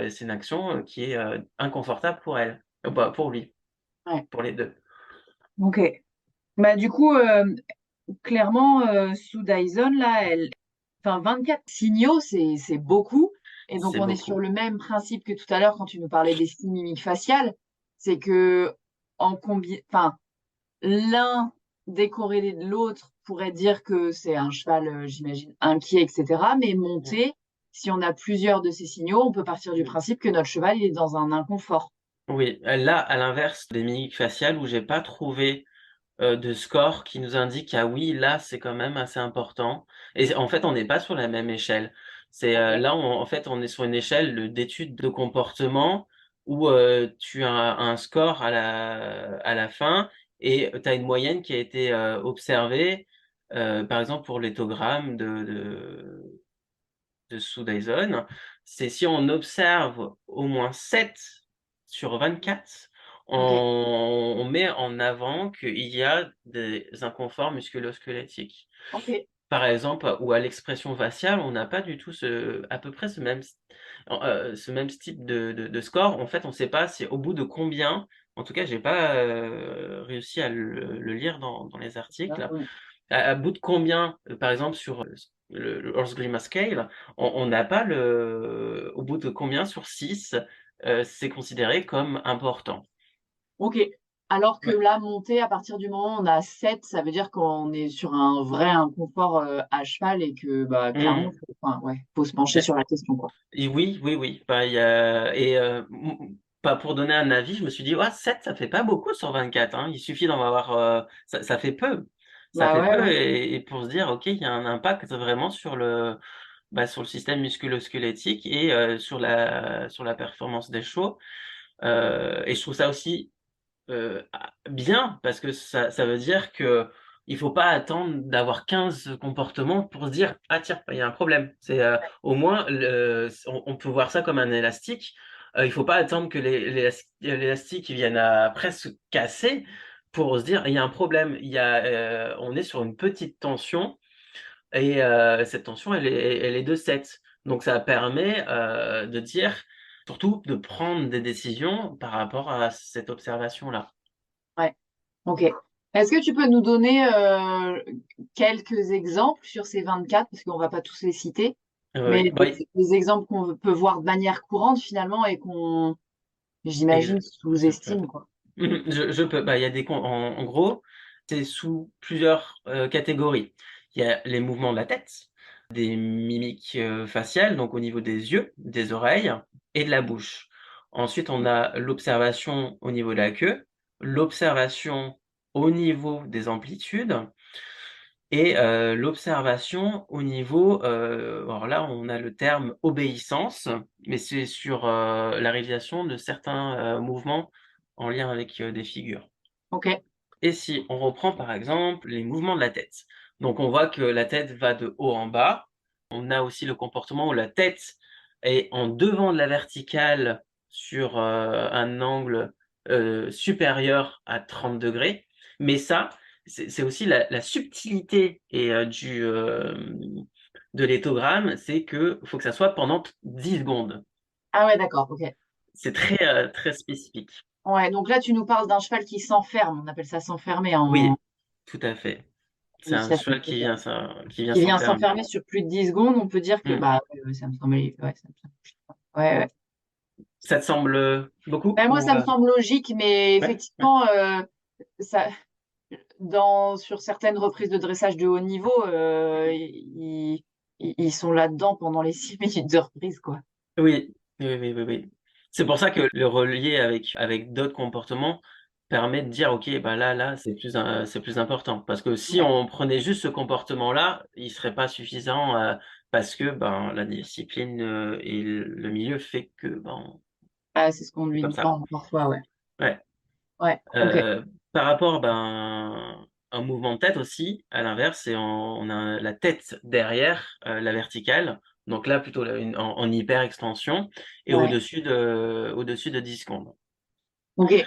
c'est une action, qui est, inconfortable pour elle, pour lui, Ouais. pour les 2. Ok. Bah, du coup, clairement, sous Dyson, là, enfin, 24 signaux, c'est beaucoup. Et donc, C'est on est sur beaucoup. le même principe que tout à l'heure quand tu nous parlais des signes mimiques faciales. C'est que, enfin, l'un décorrélé de l'autre pourrait dire que c'est un cheval, j'imagine, inquiet, etc. Mais Mmh. monté, si on a plusieurs de ces signaux, on peut partir du Mmh. principe que notre cheval, il est dans un inconfort. Oui, là, à l'inverse des mimiques faciales où j'ai pas trouvé de score qui nous indique: «Ah oui, là, c'est quand même assez important» et en fait, on n'est pas sur la même échelle. C'est, Ok. là, en fait, on est sur une échelle d'études de comportement où, tu as un score à la fin et tu as une moyenne qui a été, observée, par exemple pour l'étogramme de Sue Dyson. C'est si on observe au moins 7 sur 24, Ok. on met en avant qu'il y a des inconforts musculo-squelettiques. Ok. Par exemple, ou à l'expression faciale, on n'a pas du tout à peu près ce même type de score. En fait, on ne sait pas c'est au bout de combien, en tout cas, j'ai pas, réussi à le lire dans les articles. Ouais. À bout de combien, par exemple sur, le Horse Grima Scale, on n'a pas au bout de combien sur 6, c'est considéré comme important. Ok. Alors que Ouais, là, monter, à partir du moment où on a 7, ça veut dire qu'on est sur un vrai inconfort à cheval et que bah, clairement, mmh. enfin, ouais, faut se pencher Beh, sur la question, quoi. et oui, oui, oui, il y a et pour donner un avis, je me suis dit: «Ouais, 7 ça fait pas beaucoup sur 24, hein». Il suffit d'en avoir, ça fait peu. Ça Bah fait ouais, peu ouais. et pour se dire: «OK, il y a un impact vraiment sur le système musculo-squelettique et sur la performance des chevaux». Et je trouve ça aussi, bien parce que ça veut dire que Il faut pas attendre d'avoir 15 comportements pour se dire: «Ah tiens, il y a un problème». C'est, au moins on peut voir ça comme un élastique. Il faut pas attendre que l'élastique il vienne à presque casser pour se dire: «Il y a un problème». On est sur une petite tension et cette tension elle est de 7. Donc ça permet, de dire surtout de prendre des décisions par rapport à cette observation-là. Ouais. Ok. Est-ce que tu peux nous donner quelques exemples sur ces 24, parce qu'on va pas tous les citer, Oui, mais des exemples qu'on peut voir de manière courante finalement et qu'on, ex j'imagine, je peux. sous-estime, quoi. Je peux. Bah, il y a des con en gros, c'est sous plusieurs, catégories. Il y a les mouvements de la tête, des mimiques, faciales, donc au niveau des yeux, des oreilles et de la bouche. Ensuite, on a l'observation au niveau de la queue, l'observation au niveau des amplitudes et l'observation au niveau, alors là, on a le terme obéissance, mais c'est sur, la réalisation de certains, mouvements en lien avec, des figures. Ok. Et si on reprend par exemple les mouvements de la tête. Donc on voit que la tête va de haut en bas. On a aussi le comportement où la tête est en devant de la verticale sur, un angle, supérieur à 30°. Mais ça, c'est aussi la subtilité et de l'éthogramme, c'est que faut que ça soit pendant 10 secondes. Ah ouais, d'accord, ok. C'est très, très spécifique. Ouais, donc là, tu nous parles d'un cheval qui s'enferme. On appelle ça s'enfermer en Oui, tout à fait. C'est un initiation. cheval qui vient Qui vient s'enfermer. s'enfermer sur plus de 10 secondes. On peut dire que, Mmh. bah, ouais, ça me semble, ouais, ouais, ouais. Ça te semble, beaucoup Ben, moi, ou, ça me semble logique, mais ouais? Ouais. effectivement, ça, sur certaines reprises de dressage de haut niveau, ils sont là-dedans pendant les 6 minutes de reprise, quoi. Oui. Oui, oui, oui, oui. C'est pour ça que le relier avec d'autres comportements permet de dire: «OK, bah, là, c'est plus important». Parce que si Ouais. on prenait juste ce comportement-là, il serait pas suffisant, parce que, ben, la discipline, et le milieu fait que, ben, Ah, c'est ce qu'on c'est lui comme ça. demande parfois, ouais. Ouais. Ouais, ok. Par rapport, ben, un mouvement de tête aussi, à l'inverse, on a la tête derrière, la verticale, donc là plutôt là en hyper extension et Ouais. au-dessus de 10 secondes. Ok.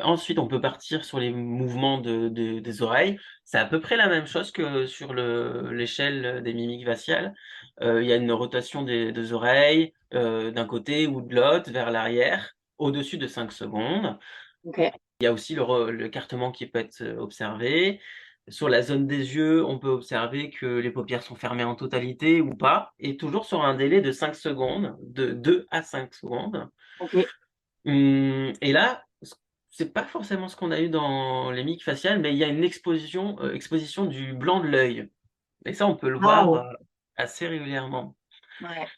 Ensuite, on peut partir sur les mouvements des oreilles. C'est à peu près la même chose que sur l'échelle des mimiques faciales. Il y a une rotation des oreilles, d'un côté ou de l'autre vers l'arrière, au-dessus de 5 secondes. Ok. Il y a aussi l'écartement qui peut être, observé. Sur la zone des yeux, on peut observer que les paupières sont fermées en totalité ou pas et toujours sur un délai de 5 secondes, de 2 à 5 secondes. Ok. Et là, c'est pas forcément ce qu'on a eu dans les mimiques faciales, mais il y a une exposition du blanc de l'œil et ça, on peut le Ah voir, ouais. assez régulièrement. Ouais.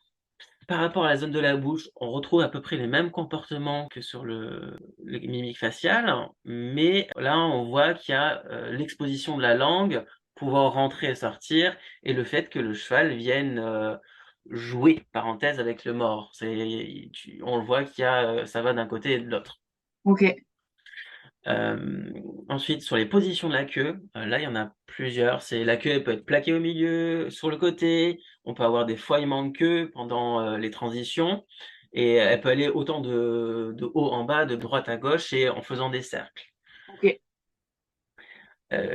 Par rapport à la zone de la bouche, on retrouve à peu près les mêmes comportements que sur les mimiques faciales, mais là, on voit qu'il y a, l'exposition de la langue pouvant rentrer et sortir et le fait que le cheval vienne, jouer, parenthèse, avec le mors. On le voit qu'il y a, ça va d'un côté et de l'autre. Ok. Ensuite, sur les positions de la queue, là, il y en a plusieurs. C'est la queue, elle peut être plaquée au milieu, sur le côté. On peut avoir des foilements de queue pendant, les transitions et elle peut aller autant de haut en bas, de droite à gauche et en faisant des cercles. Ok.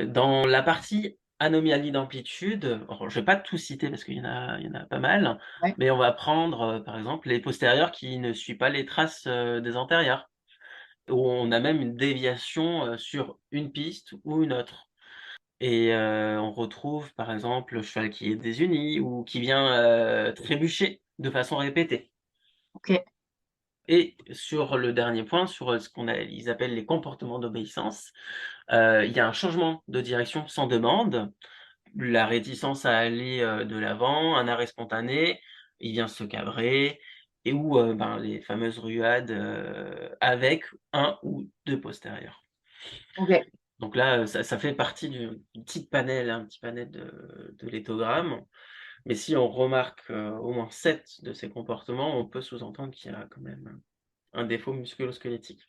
Dans la partie anomalie d'amplitude, alors je vais pas tout citer parce qu'il y en a pas mal, Ouais. mais on va prendre, par exemple, les postérieurs qui ne suivent pas les traces, des antérieurs. Où on a même une déviation, sur une piste ou une autre et on retrouve par exemple le cheval qui est désuni ou qui vient, trébucher de façon répétée Ok. et sur le dernier point, sur, ce ils appellent les comportements d'obéissance, il y a un changement de direction sans demande, la réticence à aller, de l'avant, un arrêt spontané, il vient se cabrer et ou, ben, les fameuses ruades, avec un ou 2 postérieurs. Ok. Donc là, ça fait partie du petit panel de l'éthogramme. Mais si on remarque, au moins 7 de ces comportements, on peut sous-entendre qu'il y a quand même un défaut musculo-squelettique.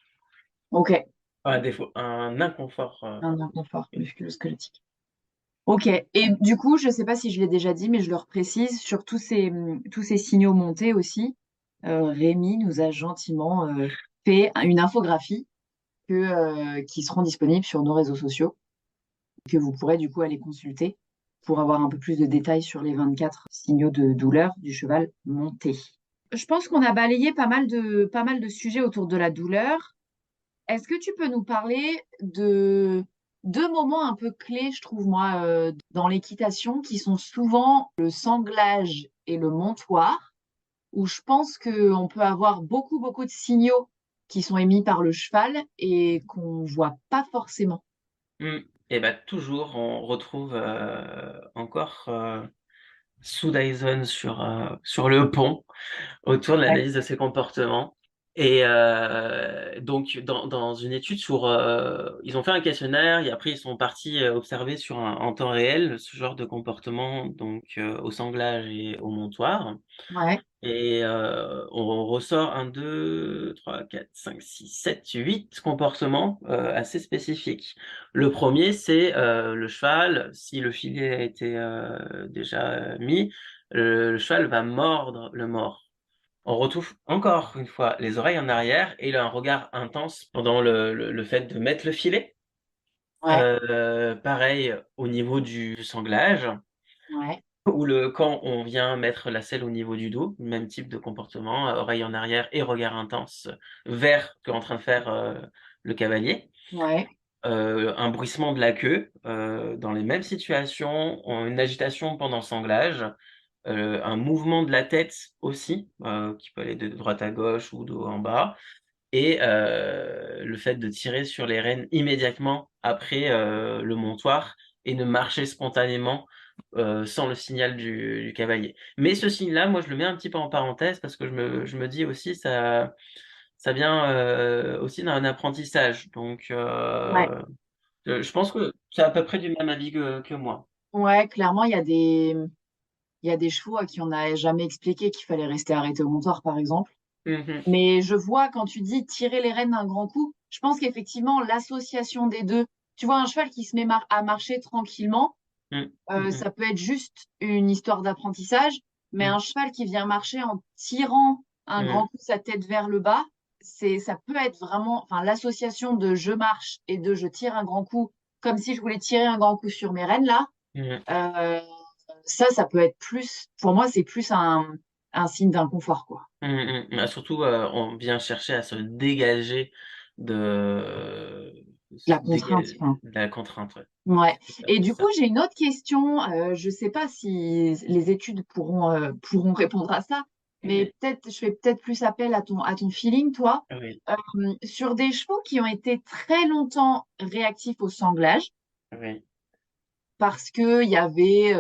Ok. Pas un défaut, un inconfort, Un inconfort musculo-squelettique. Ok. Et du coup, je sais pas si je l'ai déjà dit, mais je le reprécise, sur tous ces signaux montés aussi, Rémi nous a gentiment fait une infographie qui seront disponibles sur nos réseaux sociaux, que vous pourrez du coup aller consulter pour avoir un peu plus de détails sur les 24 signaux de douleur du cheval monté. Je pense qu'on a balayé pas mal de sujets autour de la douleur. Est-ce que tu peux nous parler de deux moments un peu clés, je trouve, moi, dans l'équitation, qui sont souvent le sanglage et le montoir, où je pense qu'on peut avoir beaucoup de signaux qui sont émis par le cheval et qu'on voit pas forcément. Mmh. Et bah, toujours, on retrouve encore Sue Dyson sur le pont autour de Ouais. l'analyse de ses comportements. Et donc, dans une étude ils ont fait un questionnaire et après ils sont partis observer en temps réel ce genre de comportement, donc au sanglage et au montoir. Ouais, Et on ressort 1, 2, 3, 4, 5, 6, 7, 8 comportements assez spécifiques. Le premier, c'est le cheval, si le filet a été déjà mis, le cheval va mordre le mors. On retrouve encore une fois les oreilles en arrière et il a un regard intense pendant le fait de mettre le filet. ouais, Pareil au niveau du sanglage. ouais, Ou quand on vient mettre la selle au niveau du dos, même type de comportement, oreille en arrière et regard intense vers qu'est en train de faire le cavalier. ouais, Un bruissement de la queue dans les mêmes situations, une agitation pendant le sanglage, un mouvement de la tête aussi, qui peut aller de droite à gauche ou de haut en bas, et le fait de tirer sur les rênes immédiatement après le montoir et de marcher spontanément sans le signal du cavalier. Mais ce signe-là, moi, je le mets un petit peu en parenthèse parce que je me dis aussi ça vient aussi d'un apprentissage. Donc, ouais. je pense que c'est à peu près du même avis que moi. Ouais, clairement, il y a des chevaux à qui on n'a jamais expliqué qu'il fallait rester arrêté au montoir, par exemple. Mhm. Mais je vois quand tu dis tirer les rênes d'un grand coup, je pense qu'effectivement, l'association des deux, tu vois, un cheval qui se met à marcher tranquillement, Mhm. Mhm. ça peut être juste une histoire d'apprentissage, mais un Mhm. cheval qui vient marcher en tirant un grand Mhm. coup sa tête vers le bas, ça peut être vraiment, enfin, l'association de je marche et de je tire un grand coup, comme si je voulais tirer un grand coup sur mes rênes là, Mhm. euh, ça peut être plus, pour moi, c'est plus un signe d'inconfort, quoi. Bah, surtout, on vient chercher à se dégager La contrainte, enfin. de la contrainte, ouais. Ouais. C'est tout à Et fait du coup, ça. j'ai une autre question. Je ne sais pas si les études pourront répondre à ça, Mhm. mais je fais peut-être plus appel à ton feeling, toi. Oui, Sur des chevaux qui ont été très longtemps réactifs au sanglage, oui. parce que il y avait,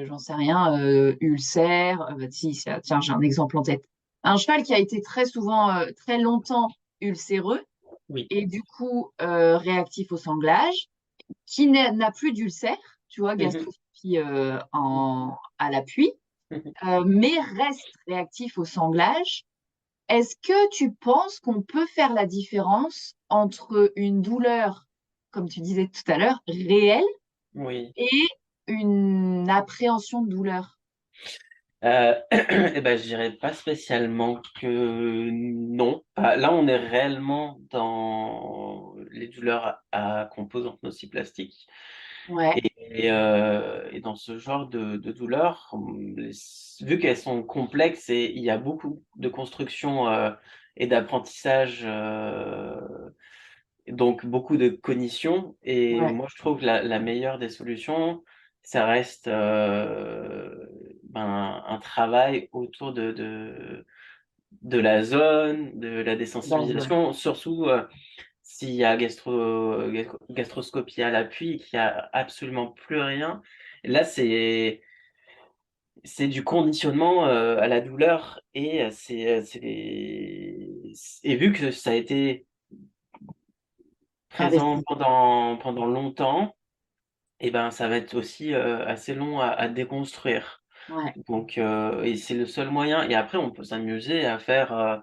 j'en sais rien, ulcère. Si, tiens, j'ai un exemple en tête. Un cheval qui a été très souvent, très longtemps ulcéreux Oui. et du coup réactif au sanglage qui n'a plus d'ulcère, tu vois, Mhm. gastroscopie à l'appui, Mhm. mais reste réactif au sanglage. Est-ce que tu penses qu'on peut faire la différence entre une douleur, comme tu disais tout à l'heure, réelle Oui. et une appréhension de douleur? Eh ben, je dirais pas spécialement que non. Là, on est réellement dans les douleurs à composante nociplastique. Ouais, Et dans ce genre de douleurs, vu qu'elles sont complexes et il y a beaucoup de construction et d'apprentissage, donc beaucoup de cognition, et ouais, moi je trouve que la meilleure des solutions, ça reste un travail autour de la zone, de la base, ouais. désensibilisation, surtout s'il y a gastroscopie à l'appui et qu'il y a absolument plus rien. Là, c'est du conditionnement à la douleur et et vu que ça a été présent Investi. pendant longtemps, et ben ça va être aussi assez long à déconstruire. Ouais, Donc, et c'est le seul moyen. Et après, on peut s'amuser à faire,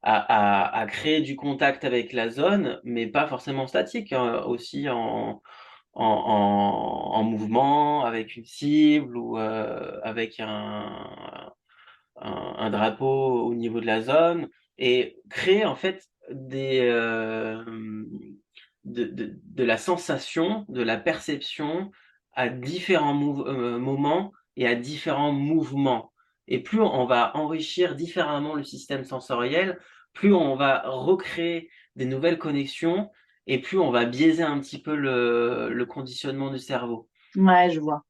à créer du contact avec la zone, mais pas forcément statique, hein, aussi en mouvement, avec une cible ou avec un drapeau au niveau de la zone et créer en fait de la sensation, de la perception à différents moments et à différents mouvements. Et plus on va enrichir différemment le système sensoriel, plus on va recréer des nouvelles connexions et plus on va biaiser un petit peu le conditionnement du cerveau. Ouais, je vois.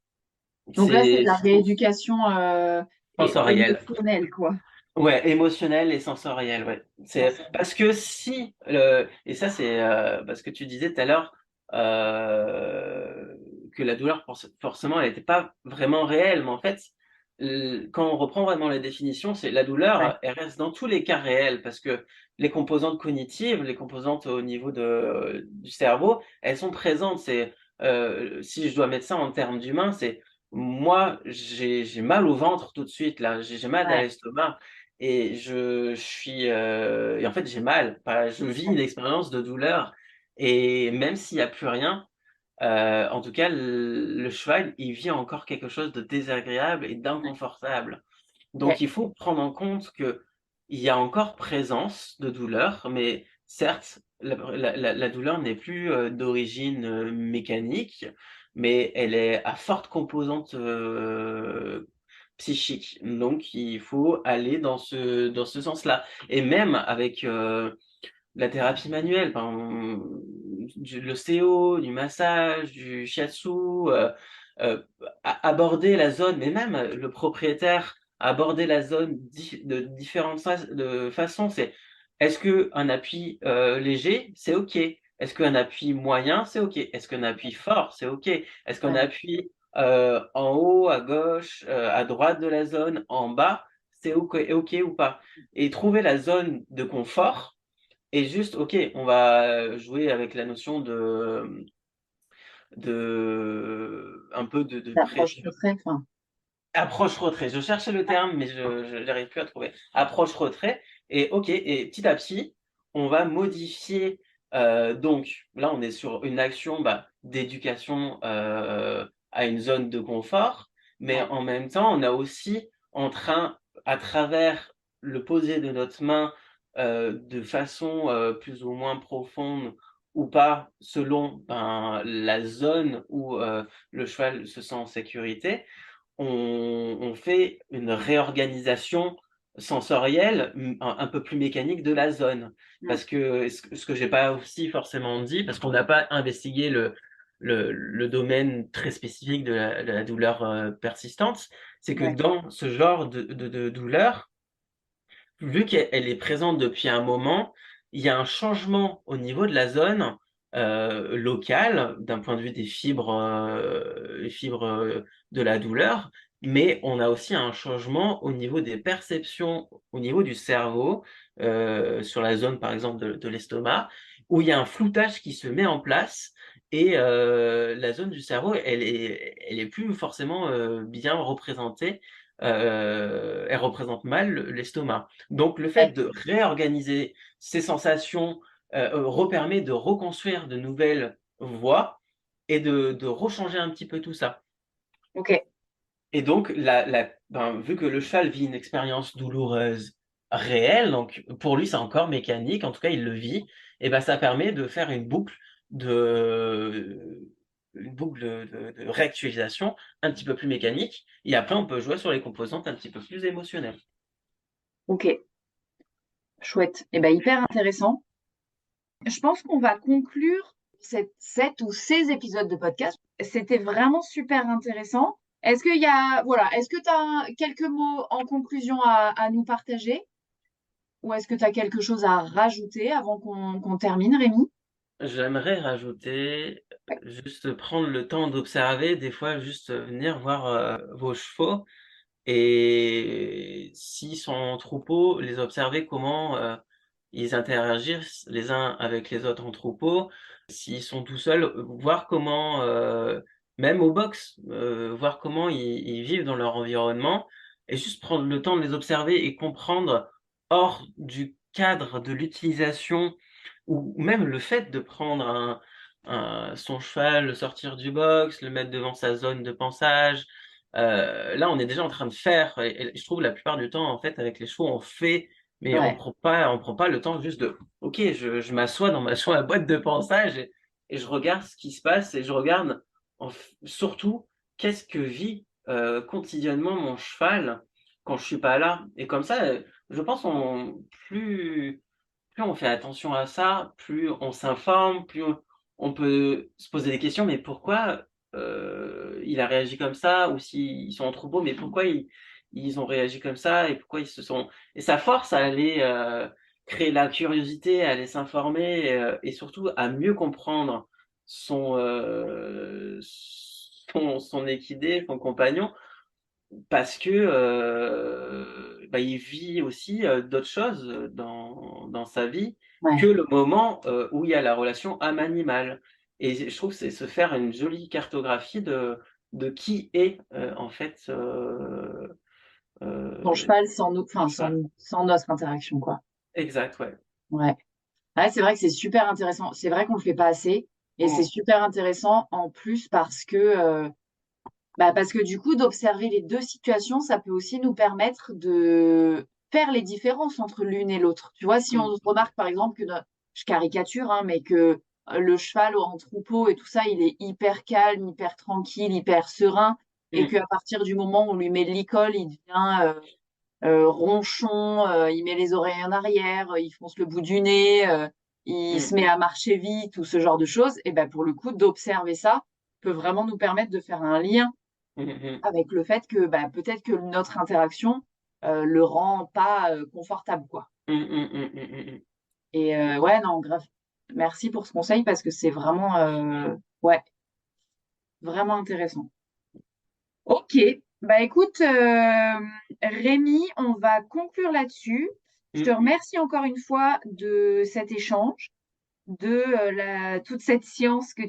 Donc là, c'est de C'est la rééducation et sensoriel. émotionnelle, quoi. Ouais, émotionnel et sensoriel, ouais. C'est Sensorielle. parce que si et ça c'est parce que tu disais tout à l'heure que la douleur forcément elle n'était pas vraiment réelle, mais en fait quand on reprend vraiment la définition, c'est la Ouais, douleur, elle reste dans tous les cas réels parce que les composantes cognitives, les composantes au niveau du cerveau, elles sont présentes. C'est si je dois mettre ça en termes d'humain, c'est moi j'ai mal au ventre tout de suite là, j'ai mal à ouais, l'estomac. Et je suis et en fait, j'ai mal. Enfin, je vis une expérience de douleur et même s'il y a plus rien, en tout cas, le cheval, il vit encore quelque chose de désagréable et d'inconfortable. Donc ok. il faut prendre en compte qu'il y a encore présence de douleur, mais certes, la douleur n'est plus, d'origine, mécanique, mais elle est à forte composante, psychique. Donc il faut aller dans ce sens-là et même avec, la thérapie manuelle, ben, du l'ostéo, du massage, du shiatsu, aborder la zone, mais même le propriétaire, aborder la zone de différentes façons. C'est est-ce qu'un appui léger, c'est OK? Est-ce qu'un appui moyen, c'est OK? Est-ce qu'un appui fort, c'est OK? Est-ce qu'un Ouais, appui en haut, à gauche, à droite de la zone, en bas, c'est OK ou pas? Et trouver la zone de confort et juste, OK, on va jouer avec la notion un peu de l'approche retrait, enfin, approche-retrait. Je cherchais le terme, mais je j'arrive plus à trouver. Approche-retrait et OK et petit à petit, on va modifier, donc là, on est sur une action, bah, d'éducation, à une zone de confort, mais ouais, en même temps, on a aussi en train, à travers le poser de notre main, de façon, plus ou moins profonde ou pas, selon, ben, la zone où, le cheval se sent en sécurité, on fait une réorganisation sensorielle, un peu plus mécanique de la zone. mm, Parce que ce que j'ai pas aussi forcément dit, parce qu'on n'a pas investigué le domaine très spécifique de la douleur persistante, c'est que ouais, dans ce genre de douleur, vu qu'elle est présente depuis un moment, il y a un changement au niveau de la zone locale, d'un point de vue des fibres, les fibres de la douleur, mais on a aussi un changement au niveau des perceptions, au niveau du cerveau, sur la zone par exemple de l'estomac, où il y a un floutage qui se met en place et la zone du cerveau, elle est plus forcément bien représentée, elle représente mal l'estomac. Donc le fait ouais. de réorganiser ces sensations, repermet de reconstruire de nouvelles voies et de rechanger un petit peu tout ça. Ok, Et donc ben, vu que le cheval vit une expérience douloureuse réelle, donc pour lui c'est encore mécanique, en tout cas il le vit, et ben ça permet de faire de une boucle de réactualisation un petit peu plus mécanique et après on peut jouer sur les composantes un petit peu plus émotionnelles. ok, chouette. Et ben hyper intéressant. Je pense qu'on va conclure cet ou ces épisodes de podcast. C'était vraiment super intéressant. Est-ce que tu as quelques mots en conclusion à nous partager? Ou est-ce que tu as quelque chose à rajouter avant qu'on termine, Rémi? J'aimerais rajouter, juste prendre le temps d'observer, des fois juste venir voir vos chevaux et s'ils sont en troupeau, les observer comment ils interagissent les uns avec les autres en troupeau. S'ils sont tout seuls, voir comment, même au box, voir comment ils vivent dans leur environnement et juste prendre le temps de les observer et comprendre hors du cadre de l'utilisation ou même le fait de prendre son cheval, le sortir du box, le mettre devant sa zone de pansage. Là, on est déjà en train de faire et je trouve la plupart du temps, en fait, avec les chevaux, on fait, mais Ouais. on prend pas le temps juste de: «OK, je m'assois sur ma boîte de pansage et je regarde ce qui se passe et je regarde surtout qu'est-ce que vit, quotidiennement mon cheval quand je suis pas là?» Et comme ça, je pense plus on fait attention à ça, plus on s'informe, plus on peut se poser des questions: «Mais pourquoi, il a réagi comme ça?» Ou s'ils sont en troupeau: «Mais pourquoi ils ont réagi comme ça?» Et pourquoi ils se sont et ça force à aller, créer la curiosité, à aller s'informer et surtout à mieux comprendre son équidé, son compagnon. Parce que, il vit aussi, d'autres choses, dans sa vie que Ouais. le moment, où il y a la relation homme-animal et je trouve que c'est se faire une jolie cartographie de qui est, en fait, Ton heu, cheval sans nous, ton enfin, cheval. sans notre interaction, quoi. Exact, ouais. Ouais. Ouais, c'est vrai que c'est super intéressant. C'est vrai qu'on le fait pas assez et c'est Mmh. super intéressant en plus parce que du coup, d'observer les 2 situations, ça peut aussi nous permettre de faire les différences entre l'une et l'autre. Tu vois? Si on Mmh. remarque par exemple que je caricature, hein, mais que, le cheval en troupeau et tout ça, il est hyper calme, hyper tranquille, hyper serein et Mmh. qu'à partir du moment où on lui met de l'icole, il devient, ronchon, il met les oreilles en arrière, il fronce le bout du nez, il Mmh. se met à marcher vite ou ce genre de choses et bah, pour le coup, d'observer ça peut vraiment nous permettre de faire un lien Mmh mh. avec le fait que, bah, peut-être que notre interaction, le rend pas, confortable, quoi. Mmh mh, mmh, mmh, mmh, mmh. Et ouais, non, grave. Merci pour ce conseil parce que c'est vraiment, ouais, vraiment intéressant. OK. Bah, écoute, Rémi, on va conclure là-dessus. Je te Mmh. remercie encore une fois de cet échange, de, la toute cette science que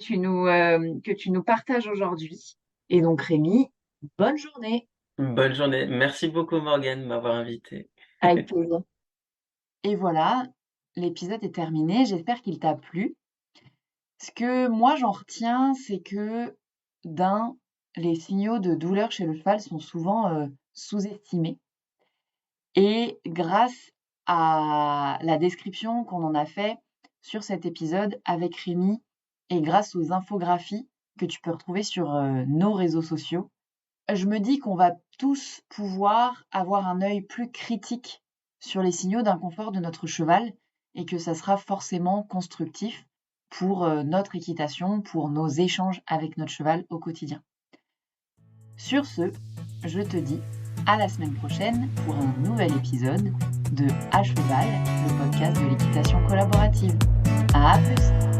tu nous partages aujourd'hui. Et donc Rémi, bonne journée. Bonne journée. Merci beaucoup Morgane de m'avoir invité. Avec plaisir. Et voilà, l'épisode est terminé. J'espère qu'il t'a plu. Ce que moi j'en retiens, c'est que d'un, les signaux de douleur chez le cheval sont souvent, sous-estimés. Et grâce à la description qu'on en a fait sur cet épisode avec Rémi et grâce aux infographies que tu peux retrouver sur, nos réseaux sociaux, je me dis qu'on va tous pouvoir avoir un œil plus critique sur les signaux d'inconfort de notre cheval et que ça sera forcément constructif pour, notre équitation, pour nos échanges avec notre cheval au quotidien. Sur ce, je te dis à la semaine prochaine pour un nouvel épisode de À Cheval, le podcast de l'équitation collaborative. À plus!